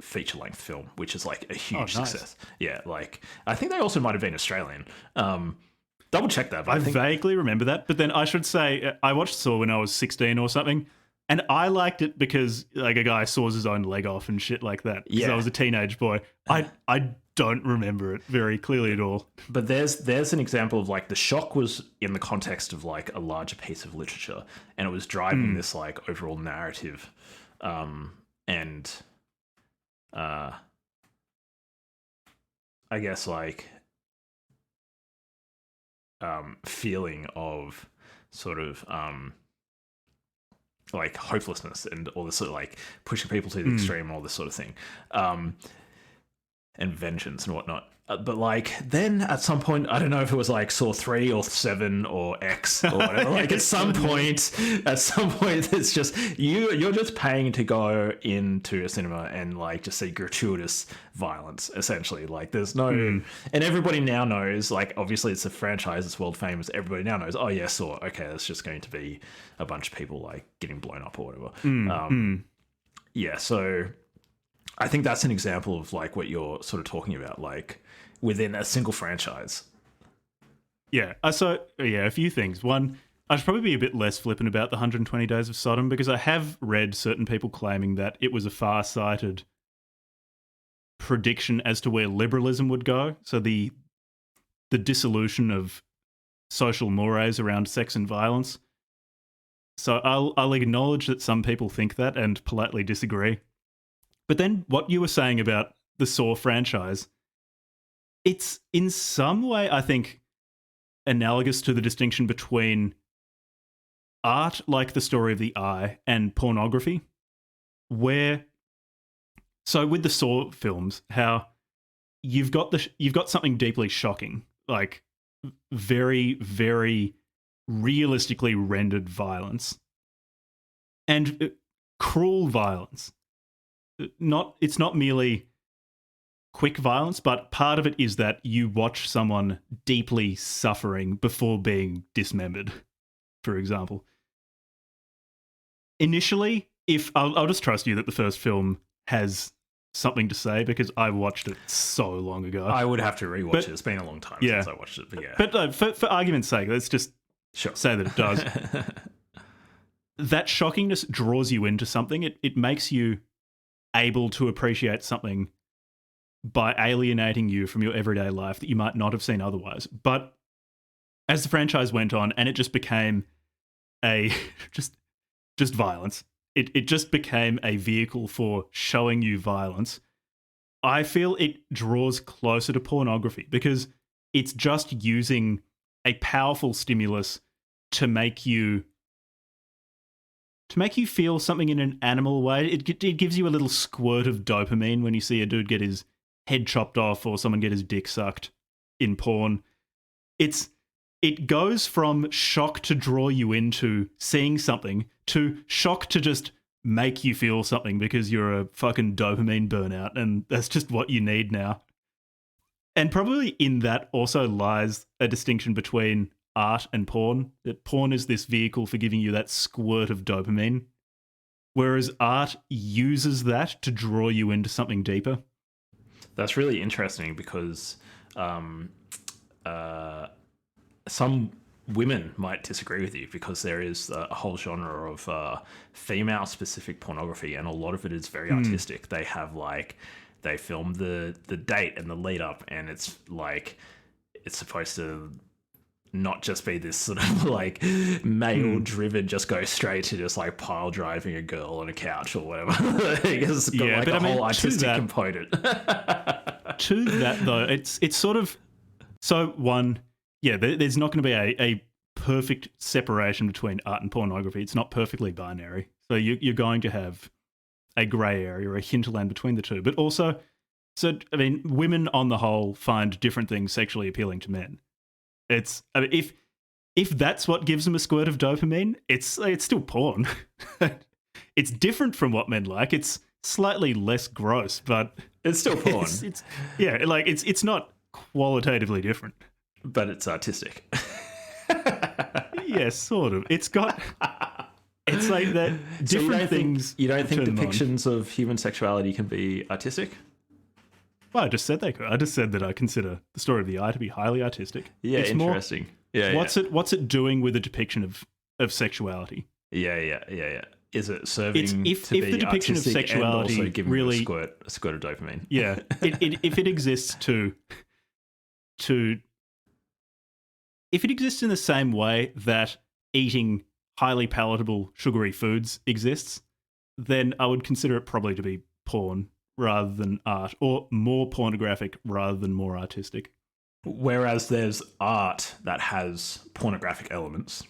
feature length film, which is like a huge success. Yeah, like I think they also might have been Australian. Double check that. But I vaguely remember that, but then I should say I watched Saw when I was 16 or something. And I liked it because like a guy saws his own leg off and shit like that. Because I was a teenage boy. I don't remember it very clearly at all. But there's an example of like the shock was in the context of like a larger piece of literature, and it was driving this like overall narrative, and I guess like feeling of sort of like hopelessness and all this sort of like pushing people to the extreme and all this sort of thing, and vengeance and whatnot. But like then at some point, I don't know if it was like Saw 3 or 7 or X or whatever, like at some point it's just you're just paying to go into a cinema and like just see gratuitous violence, essentially. Like there's no and everybody now knows, like obviously it's a franchise, it's world famous, everybody now knows, oh yeah, Saw, okay, it's just going to be a bunch of people like getting blown up or whatever. Yeah, so I think that's an example of like what you're sort of talking about, like within a single franchise. Yeah. So, a few things. One, I should probably be a bit less flippant about the 120 Days of Sodom, because I have read certain people claiming that it was a far-sighted prediction as to where liberalism would go. So the dissolution of social mores around sex and violence. So I'll acknowledge that some people think that and politely disagree. But then what you were saying about the Saw franchise, it's in some way, I think, analogous to the distinction between art like The Story of the Eye and pornography, where, so with the Saw films, how you've got something deeply shocking, like very, very realistically rendered violence and cruel violence. It's not merely quick violence, but part of it is that you watch someone deeply suffering before being dismembered, for example. Initially, I'll just trust you that the first film has something to say, because I watched it so long ago. I would have to rewatch it. It's been a long time since I watched it, but yeah. But for argument's sake, let's just say that it does. That shockingness draws you into something. It makes you able to appreciate something by alienating you from your everyday life that you might not have seen otherwise. But as the franchise went on and it just became a just violence, it just became a vehicle for showing you violence. I feel it draws closer to pornography, because it's just using a powerful stimulus to make you feel something in an animal way. It gives you a little squirt of dopamine when you see a dude get his head chopped off or someone get his dick sucked in porn. It goes from shock to draw you into seeing something to shock to just make you feel something because you're a fucking dopamine burnout, and that's just what you need now. And probably in that also lies a distinction between art and porn. That porn is this vehicle for giving you that squirt of dopamine, whereas art uses that to draw you into something deeper. That's really interesting, because some women might disagree with you, because there is a whole genre of female-specific pornography, and a lot of it is very artistic. They have they film the date and the lead up, and it's like it's supposed to not just be this sort of like male driven, just go straight to just like pile driving a girl on a couch or whatever. It's got like a whole artistic component. To that though, it's sort of, so one, there's not going to be a perfect separation between art and pornography. It's not perfectly binary. So you're going to have a grey area or a hinterland between the two. But also, so I mean, women on the whole find different things sexually appealing to men. If that's what gives them a squirt of dopamine, it's still porn. It's different from what men like. It's slightly less gross, but it's still porn. It's not qualitatively different, but it's artistic. Yeah, sort of. It's got. It's like that. Different things. You don't think depictions of human sexuality can be artistic? Well, I just said they could. I just said that I consider the story of the eye to be highly artistic. Yeah, it's interesting. What's it doing with a depiction of sexuality? Yeah. Is it serving if to the be depiction of sexuality and also giving really a squirt of dopamine? Yeah, if it exists if it exists in the same way that eating highly palatable sugary foods exists, then I would consider it probably to be porn rather than art, or more pornographic rather than more artistic. Whereas there's art that has pornographic elements,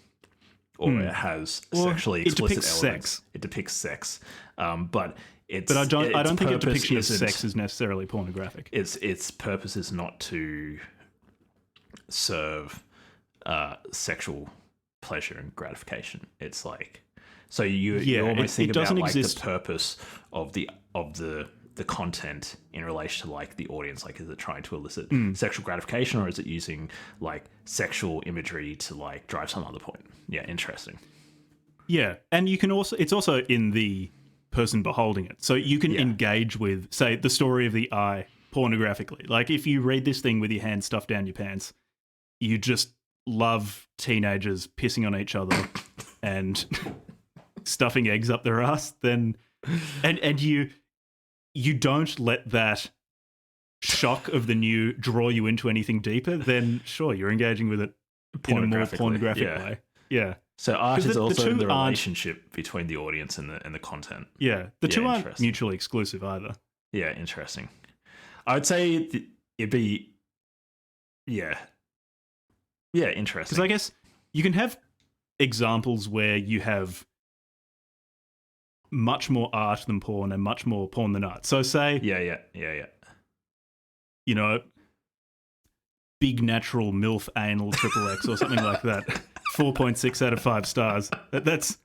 or it has sexually explicit elements. Sex. It depicts sex, but I don't think a depiction of sex is necessarily pornographic. Its purpose is not to serve sexual pleasure and gratification. It's like, so you almost think about like the purpose of the content in relation to like the audience. Like, is it trying to elicit sexual gratification, or is it using like sexual imagery to like drive some other point? Yeah, interesting. Yeah, and you can also, it's also in the person beholding it. So you can engage with, say, the story of the eye pornographically. Like, if you read this thing with your hand stuffed down your pants, you just love teenagers pissing on each other and stuffing eggs up their ass, then and you don't let that shock of the new draw you into anything deeper, then sure, you're engaging with it in a more pornographic way. Yeah. So art is also the relationship between the audience and the content. Yeah. The two aren't mutually exclusive either. Yeah, interesting. I would say it'd be interesting. Because I guess you can have examples where you have much more art than porn and much more porn than art. So say... Yeah. You know, big natural MILF anal XXX or something like that. 4.6 out of 5 stars. That's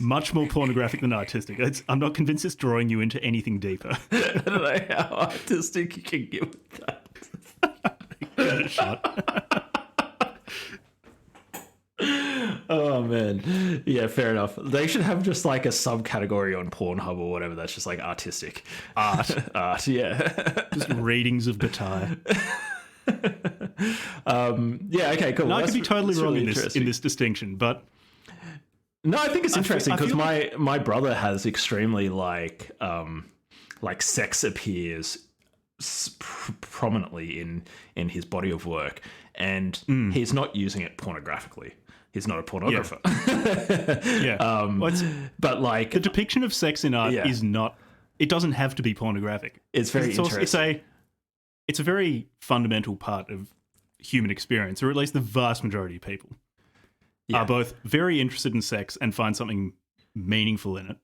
much more pornographic than artistic. I'm not convinced it's drawing you into anything deeper. I don't know how artistic you can get with that. Shut. Oh man, yeah, fair enough. They should have just like a subcategory on Pornhub or whatever that's just like artistic art. Yeah, just readings of Bataille. Yeah, okay, cool. No, I could be totally wrong in this distinction, but no, I think it's interesting because my brother has extremely like sex appears prominently in his body of work, and he's not using it pornographically. He's not a pornographer. Yeah. But like the depiction of sex in art is not. It doesn't have to be pornographic. It's very interesting. It's a very fundamental part of human experience, or at least the vast majority of people are both very interested in sex and find something meaningful in it.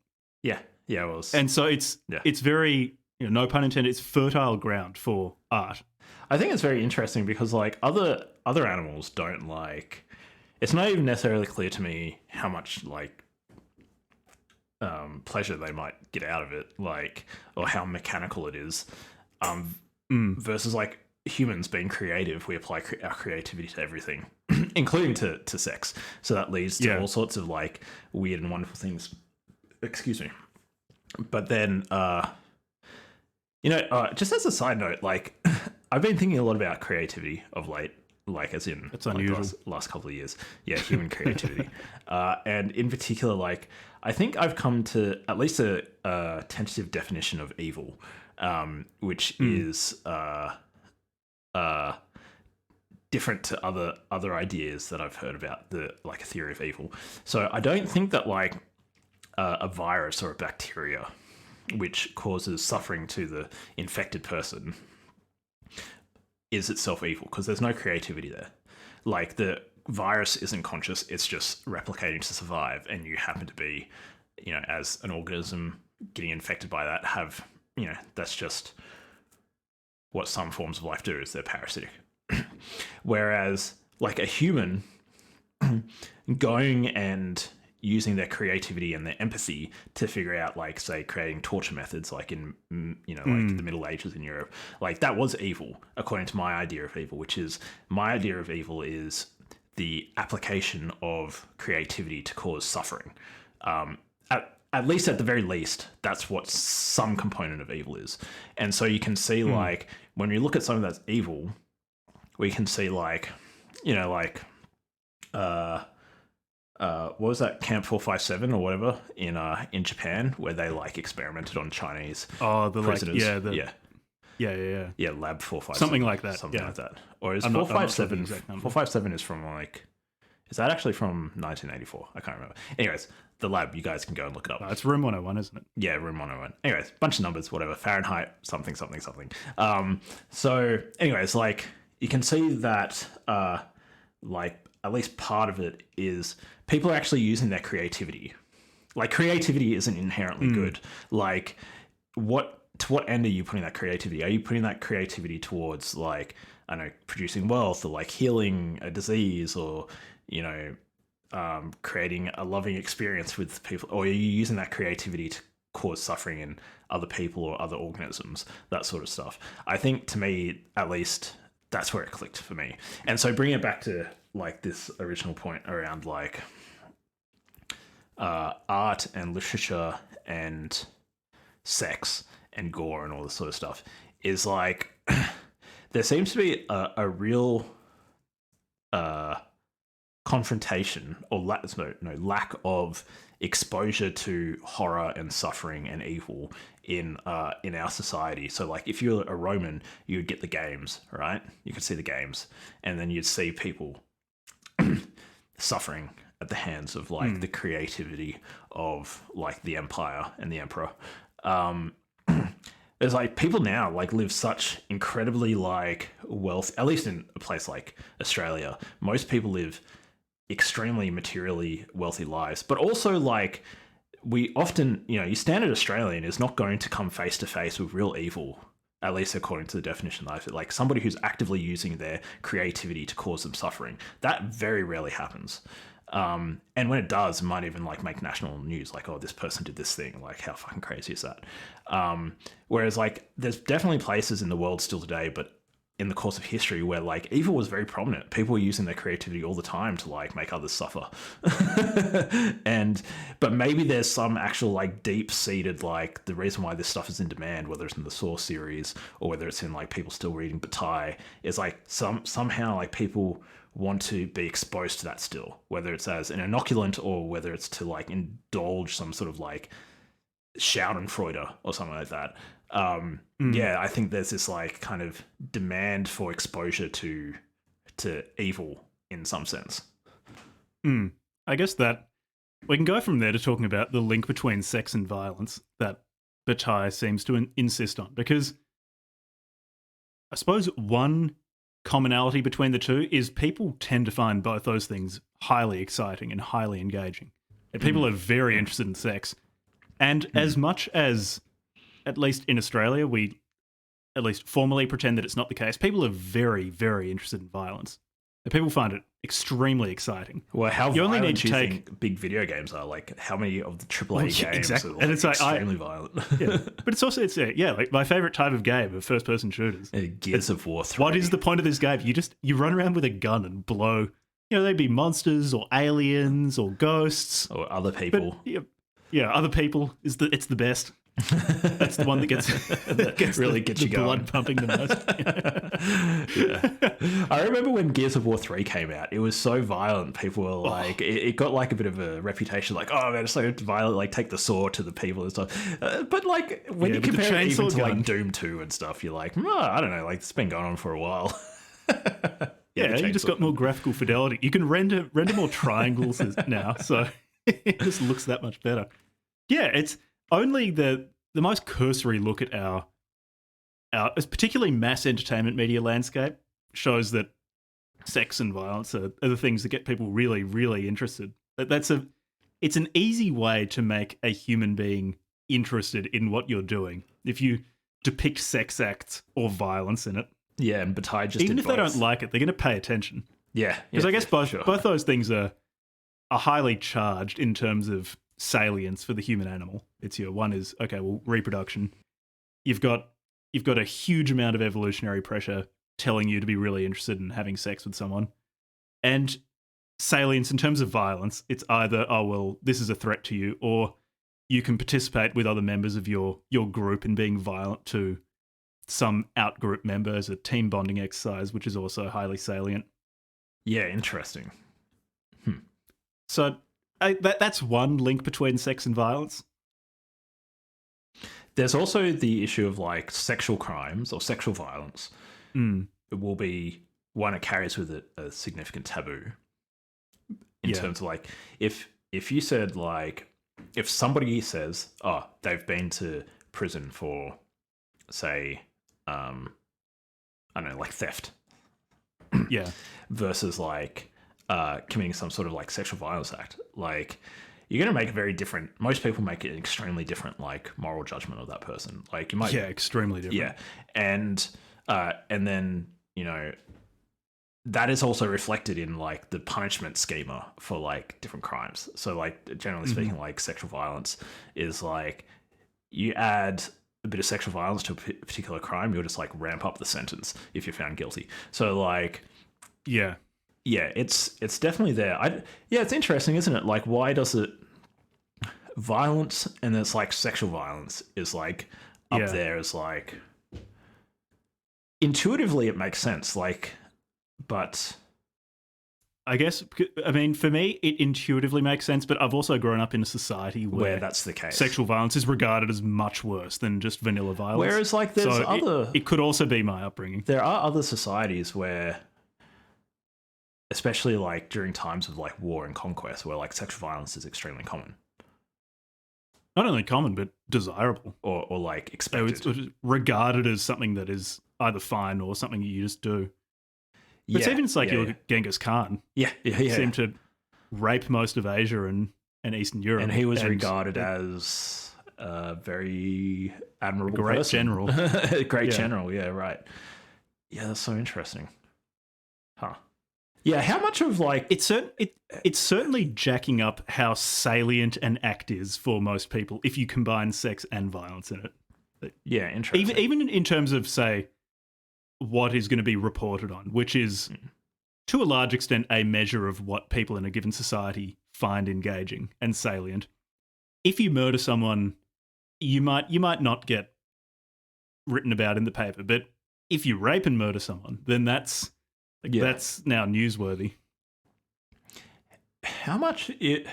Yeah. Well, and so it's very, no pun intended, it's fertile ground for art. I think it's very interesting because like other animals don't like. It's not even necessarily clear to me how much like pleasure they might get out of it, like, or how mechanical it is. Versus like humans being creative, we apply our creativity to everything, including to sex. So that leads to all sorts of like weird and wonderful things. Excuse me. But then, just as a side note, like I've been thinking a lot about creativity of late. Like as in it's unusual. Last couple of years. Yeah, human creativity. And in particular, like I think I've come to at least a tentative definition of evil, which is different to other ideas that I've heard about the like a theory of evil. So I don't think that like a virus or a bacteria which causes suffering to the infected person is itself evil, because there's no creativity there. Like the virus isn't conscious, it's just replicating to survive, and you happen to be, you know, as an organism getting infected by that, have, you know, that's just what some forms of life do, is they're parasitic. Whereas like a human going and using their creativity and their empathy to figure out, like, say, creating torture methods, like in, you know, like the Middle Ages in Europe, like that was evil, according to my idea of evil, which is my idea of evil is the application of creativity to cause suffering. At least, at the very least, that's what some component of evil is. And so you can see, like, when we look at something that's evil, we can see, like, you know, like, what was that, Camp 457 or whatever in Japan, where they like experimented on Chinese prisoners. Like, yeah, Lab 457, something like that, something like that. Or is 457? 457 is from like, is that actually from 1984? I can't remember. Anyways, the lab, you guys can go and look it up. It's room 101, isn't it? Yeah, room 101. Anyways, bunch of numbers, whatever, Fahrenheit, something. So anyways, like, you can see that like at least part of it is people are actually using their creativity. Like, creativity isn't inherently good. Like, to what end are you putting that creativity? Are you putting that creativity towards, like, I don't know, producing wealth, or like healing a disease, or, you know, creating a loving experience with people? Or are you using that creativity to cause suffering in other people or other organisms, that sort of stuff? I think, to me, at least, that's where it clicked for me. And so bringing it back to, like, this original point around, like, art and literature and sex and gore and all this sort of stuff, is like, there seems to be a real confrontation, or lack of exposure to horror and suffering and evil in our society. So, like, if you're a Roman, you would get the games, right? You could see the games, and then you'd see people suffering at the hands of, like, the creativity of, like, the empire and the emperor. There's, like, people now, like, live such incredibly, like, wealth, at least in a place like Australia. Most people live extremely materially wealthy lives, but also, like, we often, you know, your standard Australian is not going to come face to face with real evil, at least according to the definition that I feel, like, somebody who's actively using their creativity to cause them suffering. That very rarely happens. And when it does, it might even, like, make national news, like, oh, this person did this thing. Like, how fucking crazy is that? Whereas, like, there's definitely places in the world still today, but in the course of history, where, like, evil was very prominent. People were using their creativity all the time to, like, make others suffer. But maybe there's some actual, like, deep-seated, like, the reason why this stuff is in demand, whether it's in the Source series or whether it's in, like, people still reading Bataille, is, like, somehow, like, people want to be exposed to that still, whether it's as an inoculant or whether it's to, like, indulge some sort of, like, Schadenfreude or something like that. Yeah, I think there's this, like, kind of demand for exposure to evil in some sense. I guess that we can go from there to talking about the link between sex and violence that Bataille seems to insist on, because I suppose one commonality between the two is people tend to find both those things highly exciting and highly engaging. And people are very interested in sex. And as much as, at least in Australia, we at least formally pretend that it's not the case, people are very, very interested in violence. And people find it extremely exciting. Well, how violent do you think big video games are? Like, how many of the AAA games are, like, and it's, like, extremely violent? Yeah. But it's also, like, my favourite type of game of first-person shooters. Gears of War 3. What is the point of this game? You run around with a gun and blow, you know, they'd be monsters or aliens or ghosts. Or other people. But, yeah, other people, it's the best. That's the one that gets really gets you going. Blood pumping the most. Yeah. I remember when Gears of War 3 came out, it was so violent. People were like, it got, like, a bit of a reputation, like, oh man, it's so violent, like, take the sword to the people and stuff. But, like, when you compare it even to, like, Doom 2 and stuff, you're like, I don't know, like, it's been going on for a while. Yeah, you just chainsaw. got more graphical fidelity. You can render more triangles now, so it just looks that much better. Yeah, it's only the most cursory look at our particularly mass entertainment media landscape shows that sex and violence are the things that get people really, really interested. It's an easy way to make a human being interested in what you're doing if you depict sex acts or violence in it. Yeah, and Bataille just Even did if they both. don't like it, they're going to pay attention. Yeah, Because I guess both sure. those things are highly charged in terms of salience for the human animal. One is reproduction. You've got a huge amount of evolutionary pressure telling you to be really interested in having sex with someone, and salience in terms of violence. It's either this is a threat to you, or you can participate with other members of your group in being violent to some out-group member as a team bonding exercise, which is also highly salient. Yeah, interesting. So that's one link between sex and violence. There's also the issue of like sexual crimes or sexual violence. It will be one that carries with it a significant taboo in terms of like if you said like if somebody says they've been to prison for say I don't know, like theft. Yeah. Versus like committing some sort of like sexual violence act. Like you're going to make a very different, most people make it an extremely different like moral judgment of that person. Like you might. Yeah, extremely different. Yeah. And then, you know, that is also reflected in like the punishment schema for like different crimes. So like generally speaking, like sexual violence is like you add a bit of sexual violence to a particular crime, you'll just like ramp up the sentence if you're found guilty. So like, yeah, it's definitely there. It's interesting, isn't it? Like, why does it violence and it's like sexual violence is like up there as like intuitively it makes sense. Like, but I guess, I mean, for me, it intuitively makes sense, but I've also grown up in a society where that's the case. Sexual violence is regarded as much worse than just vanilla violence. Whereas, like, there's it could also be my upbringing. There are other societies where, especially like during times of like war and conquest, where like sexual violence is extremely common. Not only common, but desirable. Or like expected. So it's regarded as something that is either fine or something you just do. But it's even like you look at Genghis Khan. Yeah. Seemed to rape most of Asia and Eastern Europe. And he was regarded as a very admirable great general. Great general, yeah, right. Yeah, that's so interesting. Huh. Yeah, how much of like... It's certainly jacking up how salient an act is for most people if you combine sex and violence in it. Yeah, interesting. Even in terms of, say, what is going to be reported on, which is to a large extent a measure of what people in a given society find engaging and salient. If you murder someone, you might not get written about in the paper, but if you rape and murder someone, then that's now newsworthy. How much is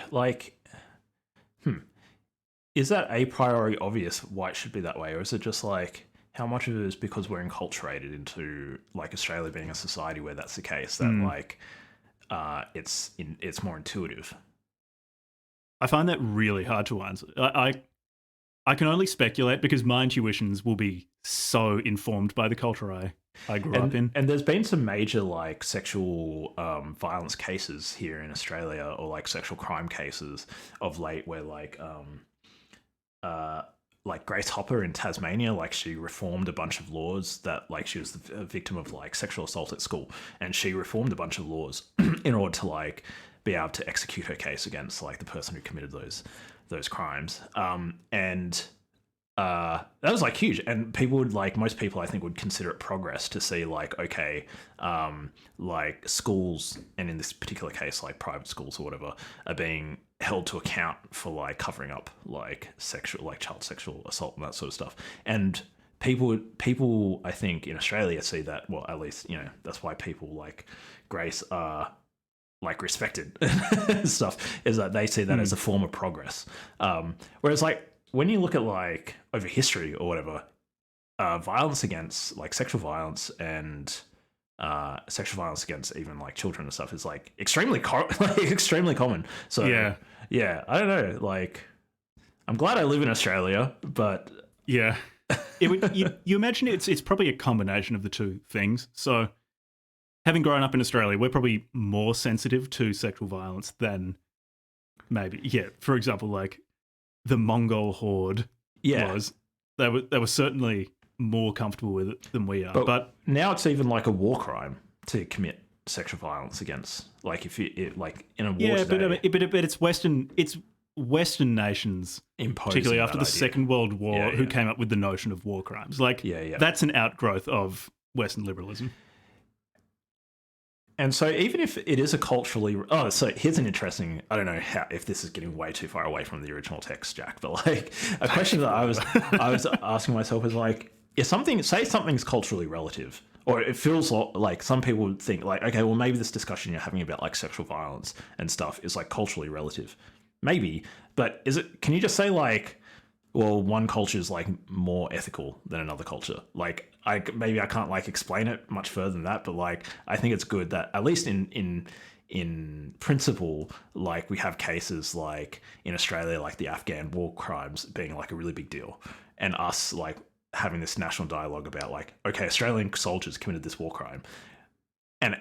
that a priori obvious why it should be that way, or is it just like how much of it is because we're enculturated into like Australia being a society where that's the case that like it's more intuitive? I find that really hard to answer. I can only speculate because my intuitions will be so informed by the culture I grew up in. And there's been some major like sexual violence cases here in Australia, or like sexual crime cases of late, where like Grace Hopper in Tasmania, like she reformed a bunch of laws that like she was a victim of like sexual assault at school, and she reformed a bunch of laws in order to like be able to execute her case against like the person who committed those crimes. That was like huge, and people would like, most people I think would consider it progress to see like, okay, like schools, and in this particular case like private schools or whatever, are being held to account for like covering up like child sexual assault and that sort of stuff. And people I think in Australia see that, well, at least, you know, that's why people like Grace are like respected and stuff, is that they see that as a form of progress. Whereas like when you look at like over history or whatever, violence against like sexual violence and sexual violence against even like children and stuff is like extremely extremely common. So yeah, I don't know. Like, I'm glad I live in Australia, but yeah, you imagine it's probably a combination of the two things. So, having grown up in Australia, we're probably more sensitive to sexual violence than maybe, for example, like the Mongol horde was. They were certainly more comfortable with it than we are. But now it's even like a war crime to commit sexual violence against, like, if you like in a war today. but it's Western nations, particularly after the Second World War, who came up with the notion of war crimes. Like, that's an outgrowth of Western liberalism. And so even if it is a culturally... Oh, so here's an interesting... I don't know if this is getting way too far away from the original text, Jack, but like a question that I was asking myself is like, if something's culturally relative, or it feels like some people would think like, okay, well, maybe this discussion you're having about like sexual violence and stuff is like culturally relative. Maybe, but can you just say like, well, one culture is like more ethical than another culture? Like, maybe I can't like explain it much further than that, but like, I think it's good that at least in principle, like we have cases like in Australia, like the Afghan war crimes being like a really big deal, and us like having this national dialogue about like, okay, Australian soldiers committed this war crime, and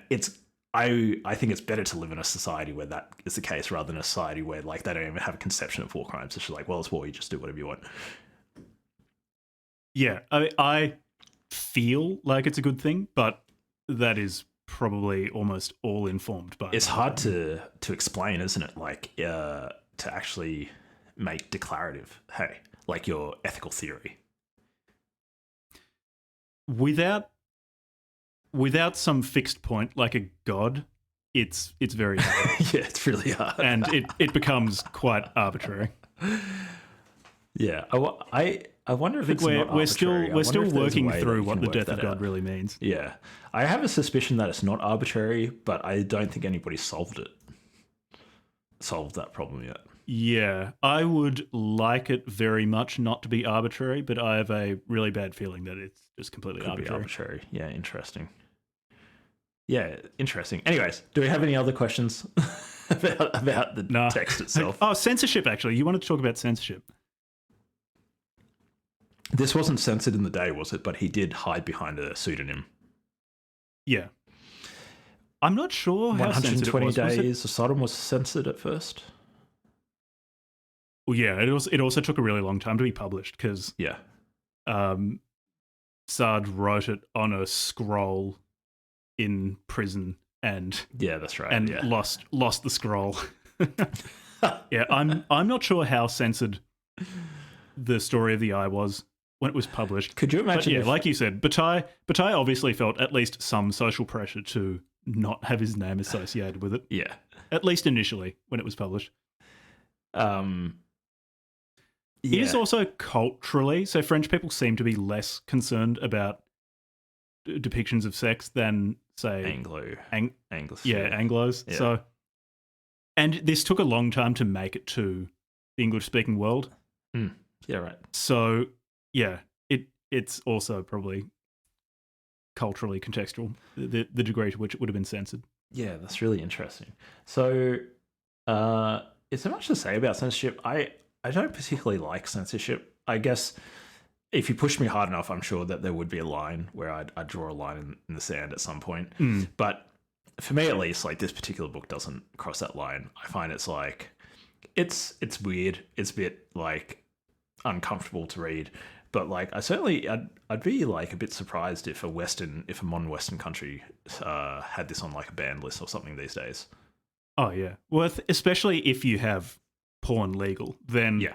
I think it's better to live in a society where that is the case rather than a society where like they don't even have a conception of war crimes. It's just like, well, it's war, you just do whatever you want. Yeah, I feel like it's a good thing, but that is probably almost all informed by... It's hard to explain, isn't it? Like, to actually make declarative, hey, like your ethical theory. Without some fixed point, like a god, it's very hard. Yeah, it's really hard. And it becomes quite arbitrary. Yeah, I wonder if we're still working through what the death of God really means. Yeah, I have a suspicion that it's not arbitrary, but I don't think anybody's solved that problem yet. Yeah, I would like it very much not to be arbitrary, but I have a really bad feeling that it's just completely arbitrary. Yeah, interesting. Yeah, interesting. Anyways, do we have any other questions about the text itself? Oh, censorship, actually. You wanted to talk about censorship. This wasn't censored in the day, was it? But he did hide behind a pseudonym. Yeah. I'm not sure how censored it was. 120 Days of Sodom was censored at first. Well, yeah, it also took a really long time to be published because Sard wrote it on a scroll in prison and that's right, and lost the scroll. Yeah, I'm not sure how censored the Story of the Eye was when it was published. Could you imagine? But like you said, Bataille obviously felt at least some social pressure to not have his name associated with it. Yeah, at least initially when it was published. It is also culturally, so French people seem to be less concerned about depictions of sex than, say, Anglos. Anglos. Yeah. So, and this took a long time to make it to the English-speaking world. Yeah, right. So, yeah, it's also probably culturally contextual, the degree to which it would have been censored. Yeah, that's really interesting. So, is there much to say about censorship? I don't particularly like censorship. I guess if you push me hard enough, I'm sure that there would be a line where I'd draw a line in the sand at some point. But for me, at least, like this particular book doesn't cross that line. I find it's like, it's weird. It's a bit like uncomfortable to read. But like, I'd be like a bit surprised if a modern Western country had this on like a banned list or something these days. Oh yeah, well, especially if you have porn legal, then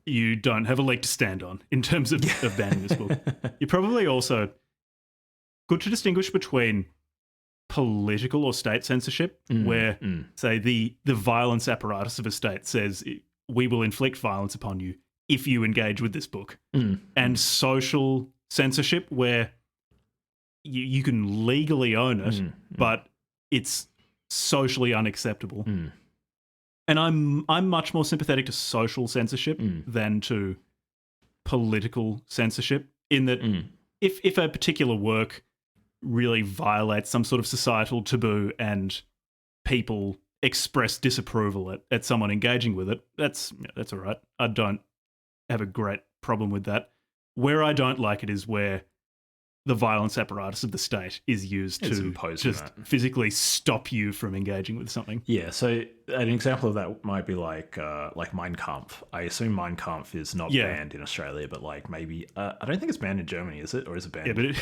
you don't have a leg to stand on in terms of banning this book. You're probably also good to distinguish between political or state censorship, where, say, the violence apparatus of a state says we will inflict violence upon you if you engage with this book, and social censorship, where you can legally own it, but it's socially unacceptable. And I'm much more sympathetic to social censorship than to political censorship, in that if a particular work really violates some sort of societal taboo and people express disapproval at someone engaging with it, that's all right. I don't have a great problem with that. Where I don't like it is where the violence apparatus of the state is used to just physically stop you from engaging with something. Yeah, so an example of that might be like Mein Kampf. I assume Mein Kampf is not banned in Australia, but like maybe I don't think it's banned in Germany, is it? Or is it banned? Yeah,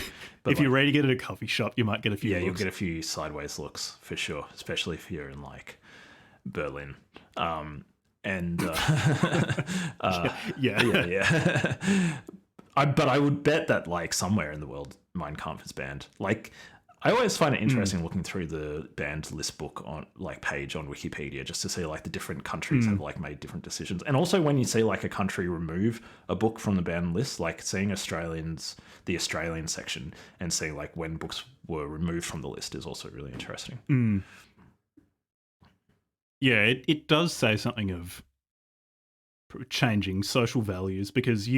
but if you're ready to get at a coffee shop, you might get a few looks. You'll get a few sideways looks for sure, especially if you're in like Berlin. Yeah. But I would bet that like somewhere in the world, Mein Kampf is banned. Like, I always find it interesting looking through the banned list book on like page on Wikipedia just to see like the different countries have like made different decisions. And also when you see like a country remove a book from the banned list, like seeing the Australian section and seeing like when books were removed from the list is also really interesting. Yeah, it does say something of changing social values because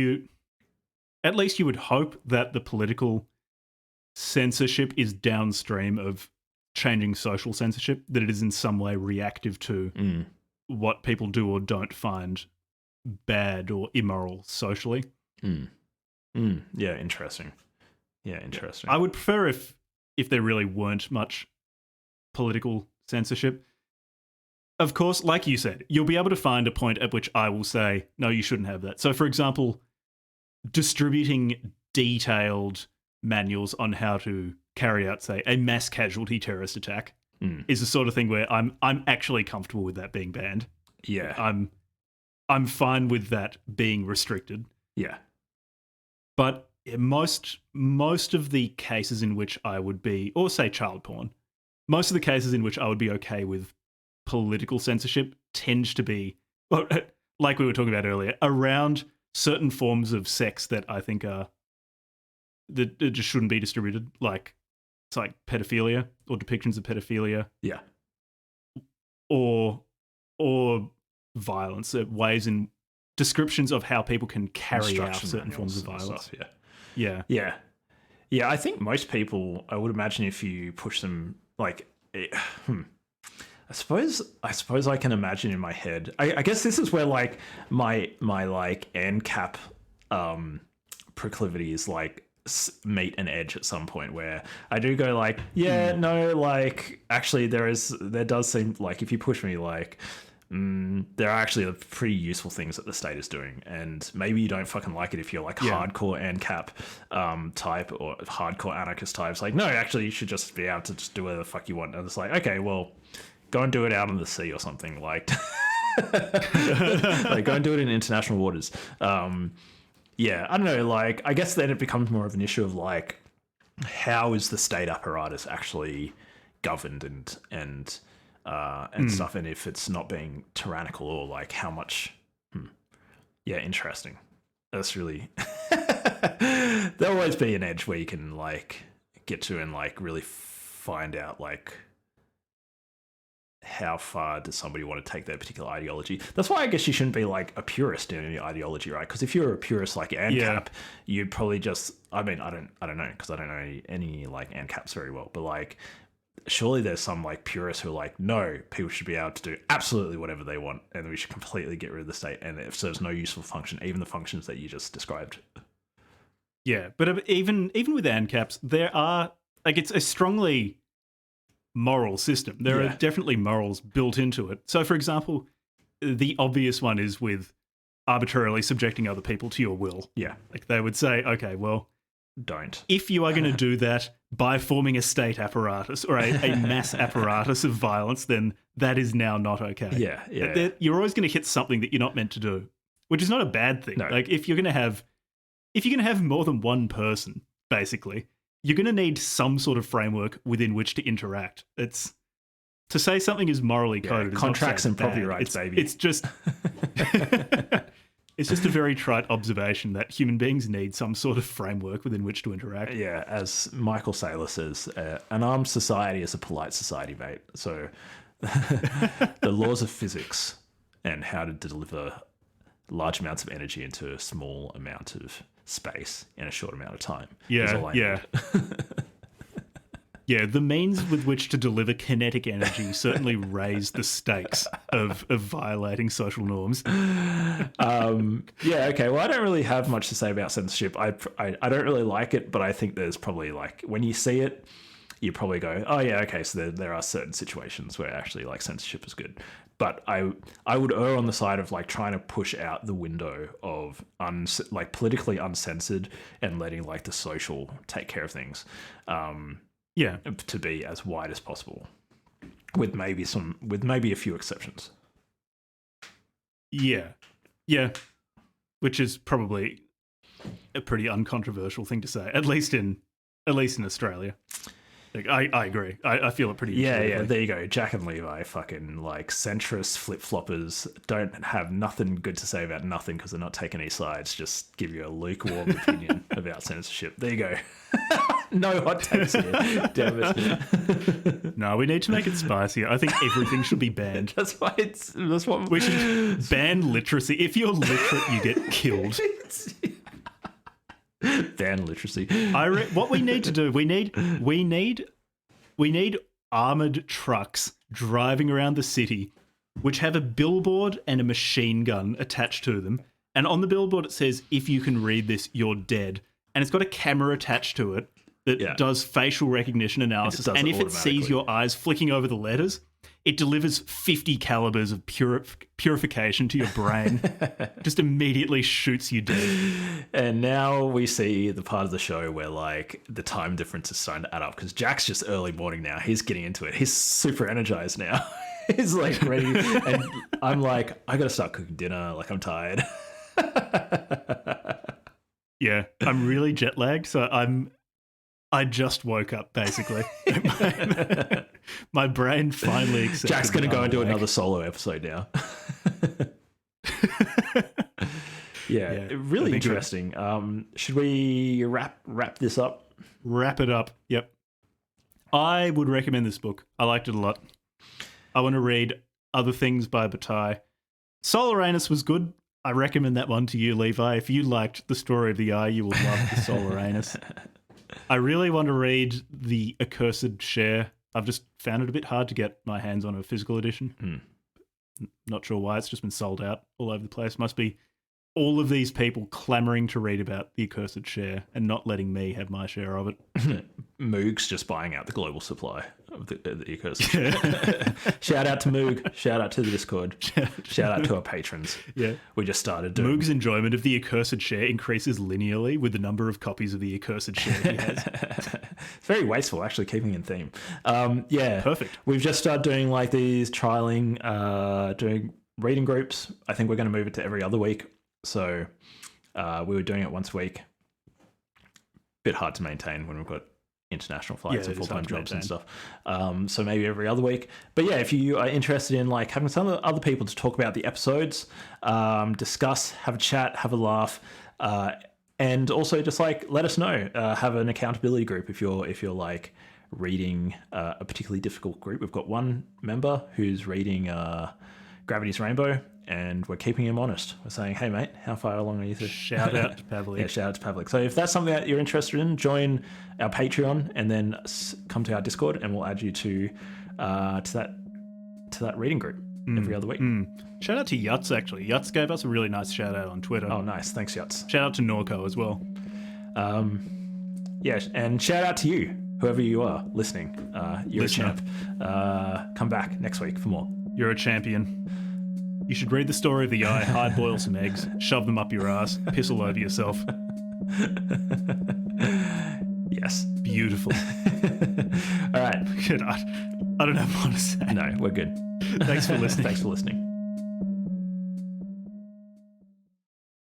at least you would hope that the political censorship is downstream of changing social censorship, that it is in some way reactive to what people do or don't find bad or immoral socially. Yeah, interesting. I would prefer if there really weren't much political censorship. Of course, like you said, you'll be able to find a point at which I will say, no, you shouldn't have that. So, for example, distributing detailed manuals on how to carry out, say, a mass casualty terrorist attack is the sort of thing where I'm actually comfortable with that being banned. Yeah. I'm fine with that being restricted. Yeah. But most of the cases in which I would be, or say child porn, most of the cases in which I would be okay with political censorship tends to be, well, like we were talking about earlier, around certain forms of sex that I think that just shouldn't be distributed. Like it's like pedophilia or depictions of pedophilia. Yeah. Or violence, ways in descriptions of how people can carry out certain forms of violence. Stuff, yeah. I think most people, I would imagine if you push them like I suppose I can imagine in my head. I guess this is where like my like ANCAP proclivities like meet an edge at some point where I do go like, no, like actually there does seem like if you push me like there are actually pretty useful things that the state is doing, and maybe you don't fucking like it if you're like hardcore ANCAP type or hardcore anarchist types. Like, no, actually you should just be able to just do whatever the fuck you want. And it's like, okay, well, go and do it out on the sea or something. Like, like go and do it in international waters. Yeah, I don't know. Like, I guess then it becomes more of an issue of like, how is the state apparatus actually governed and stuff, and if it's not being tyrannical or like how much. Yeah, interesting. That's really there'll always be an edge where you can like get to and like really find out like how far does somebody want to take their particular ideology. That's why I guess you shouldn't be like a purist in any ideology, right? Because if you're a purist like ANCAP, you'd probably just, I mean, I don't know, because I don't know any like ANCAPs very well, but like surely there's some like purists who are like, no, people should be able to do absolutely whatever they want and we should completely get rid of the state, and it serves no useful function, even the functions that you just described. Yeah, but even with ANCAPs, there are like, it's a strongly moral system. There are definitely morals built into it. So, for example, the obvious one is with arbitrarily subjecting other people to your will. Yeah. Like they would say, okay, well, don't. If you are going to do that by forming a state apparatus or a mass apparatus of violence, then that is now not okay. Yeah. You're always going to hit something that you're not meant to do, which is not a bad thing. No. Like if you're going to have more than one person, basically, you're going to need some sort of framework within which to interact. It's to say something is morally coded. Contracts and property rights, baby. It's just it's just a very trite observation that human beings need some sort of framework within which to interact. Yeah, as Michael Saylor says, an armed society is a polite society, mate. So the laws of physics and how to deliver large amounts of energy into a small amount of space in a short amount of time. Yeah. Yeah, the means with which to deliver kinetic energy certainly raise the stakes of violating social norms. Yeah, okay. Well, I don't really have much to say about censorship. I don't really like it, but I think there's probably like when you see it, you probably go, oh yeah, okay. So there are certain situations where actually like censorship is good. But I would err on the side of like trying to push out the window of like politically uncensored and letting like the social take care of things. Yeah, to be as wide as possible, with maybe a few exceptions. Yeah, which is probably a pretty uncontroversial thing to say, at least in Australia. Like, I agree. I feel it pretty. Yeah. There you go. Jack and Levi, fucking like centrist flip floppers, don't have nothing good to say about nothing because they're not taking any sides. Just give you a lukewarm opinion about censorship. There you go. No hot takes here. Damn it. No, we need to make it spicier. I think everything should be banned. That's what we should ban literacy. If you're literate, you get killed. Ban literacy. What we need to do, we need armored trucks driving around the city, which have a billboard and a machine gun attached to them. And on the billboard, it says, "If you can read this, you're dead." And it's got a camera attached to it that does facial recognition analysis. And if it sees your eyes flicking over the letters, it delivers 50 calibers of purification to your brain. Just immediately shoots you dead. And now we see the part of the show where like the time difference is starting to add up because Jack's just early morning now. He's getting into it. He's super energized now. He's like ready. And I'm like, I got to start cooking dinner. Like I'm tired. Yeah, I'm really jet lagged. So I just woke up, basically. My brain finally accepted. Jack's going to go and do another solo episode now. Yeah, really interesting. Should we wrap this up? Wrap it up, yep. I would recommend this book. I liked it a lot. I want to read other things by Bataille. Solar Anus was good. I recommend that one to you, Levi. If you liked The Story of the Eye, you will love The Solar Anus. I really want to read The Accursed Share. I've just found it a bit hard to get my hands on a physical edition. Not sure why. It's just been sold out all over the place. Must be all of these people clamoring to read about The Accursed Share and not letting me have my share of it. Moog's just buying out the global supply of the Accursed Share. Shout out to Moog. Shout out to the Discord. Shout out to our patrons. Yeah. We just started doing... Moog's enjoyment of The Accursed Share increases linearly with the number of copies of The Accursed Share he has. It's very wasteful, actually, keeping in theme. Yeah. Perfect. We've just started doing like these trialing, doing reading groups. I think we're going to move it to every other week. So we were doing it once a week. Bit hard to maintain when we've got international flights and full-time jobs and stuff. So maybe every other week. But yeah, if you are interested in like having some other people to talk about the episodes, discuss, have a chat, have a laugh, and also just like let us know. Have an accountability group if you're like reading a particularly difficult group. We've got one member who's reading Gravity's Rainbow, and we're keeping him honest. We're saying, hey, mate, how far along are you through? Shout out to Pavlik. Yeah, shout out to Pavlik. So if that's something that you're interested in, join our Patreon and then come to our Discord, and we'll add you to that reading group every other week. Shout out to Yutz, actually. Yutz gave us a really nice shout out on Twitter. Oh, nice. Thanks, Yutz. Shout out to Norco as well. Yeah, and shout out to you, whoever you are listening. You're Listener. a champ. Come back next week for more. You're a champion. You should read The Story of the Eye, hard boil some eggs, shove them up your ass, piss all over yourself. Yes. Beautiful. All right. Good. I don't have more to say. No, we're good. Thanks for listening. Thanks for listening.